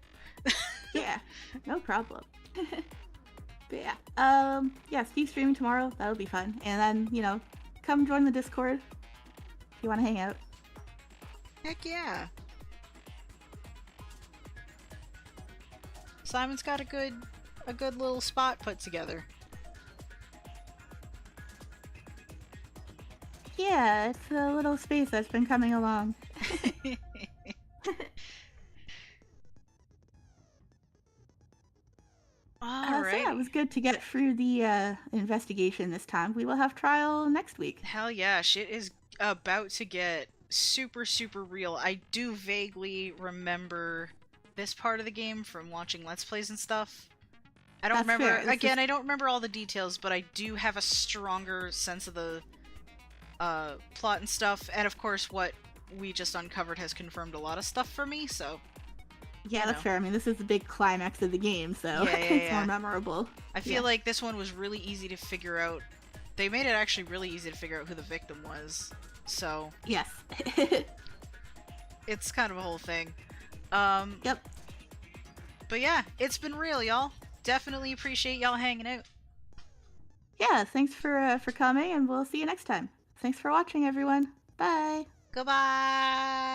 Yeah, no problem. But yeah, yeah, Steve's streaming tomorrow. That'll be fun. And then, you know, come join the Discord if you want to hang out. Heck yeah. Simon's got a good little spot put together. Yeah, it's a little space that's been coming along. So yeah, it was good to get through the investigation this time. We will have trial next week. Hell yeah, shit is about to get super, super real. I do vaguely remember this part of the game from watching Let's Plays and stuff. I don't That's remember, fair. again, I don't remember all the details, but I do have a stronger sense of the plot and stuff. And of course, what we just uncovered has confirmed a lot of stuff for me, so... Yeah, you that's know. fair. I mean, this is the big climax of the game, so it's more memorable. I feel like this one was really easy to figure out. They made it actually really easy to figure out who the victim was, so... Yes. It's kind of a whole thing. Yep. But yeah, it's been real, y'all. Definitely appreciate y'all hanging out. Yeah, thanks for coming, and we'll see you next time. Thanks for watching, everyone. Bye. Goodbye!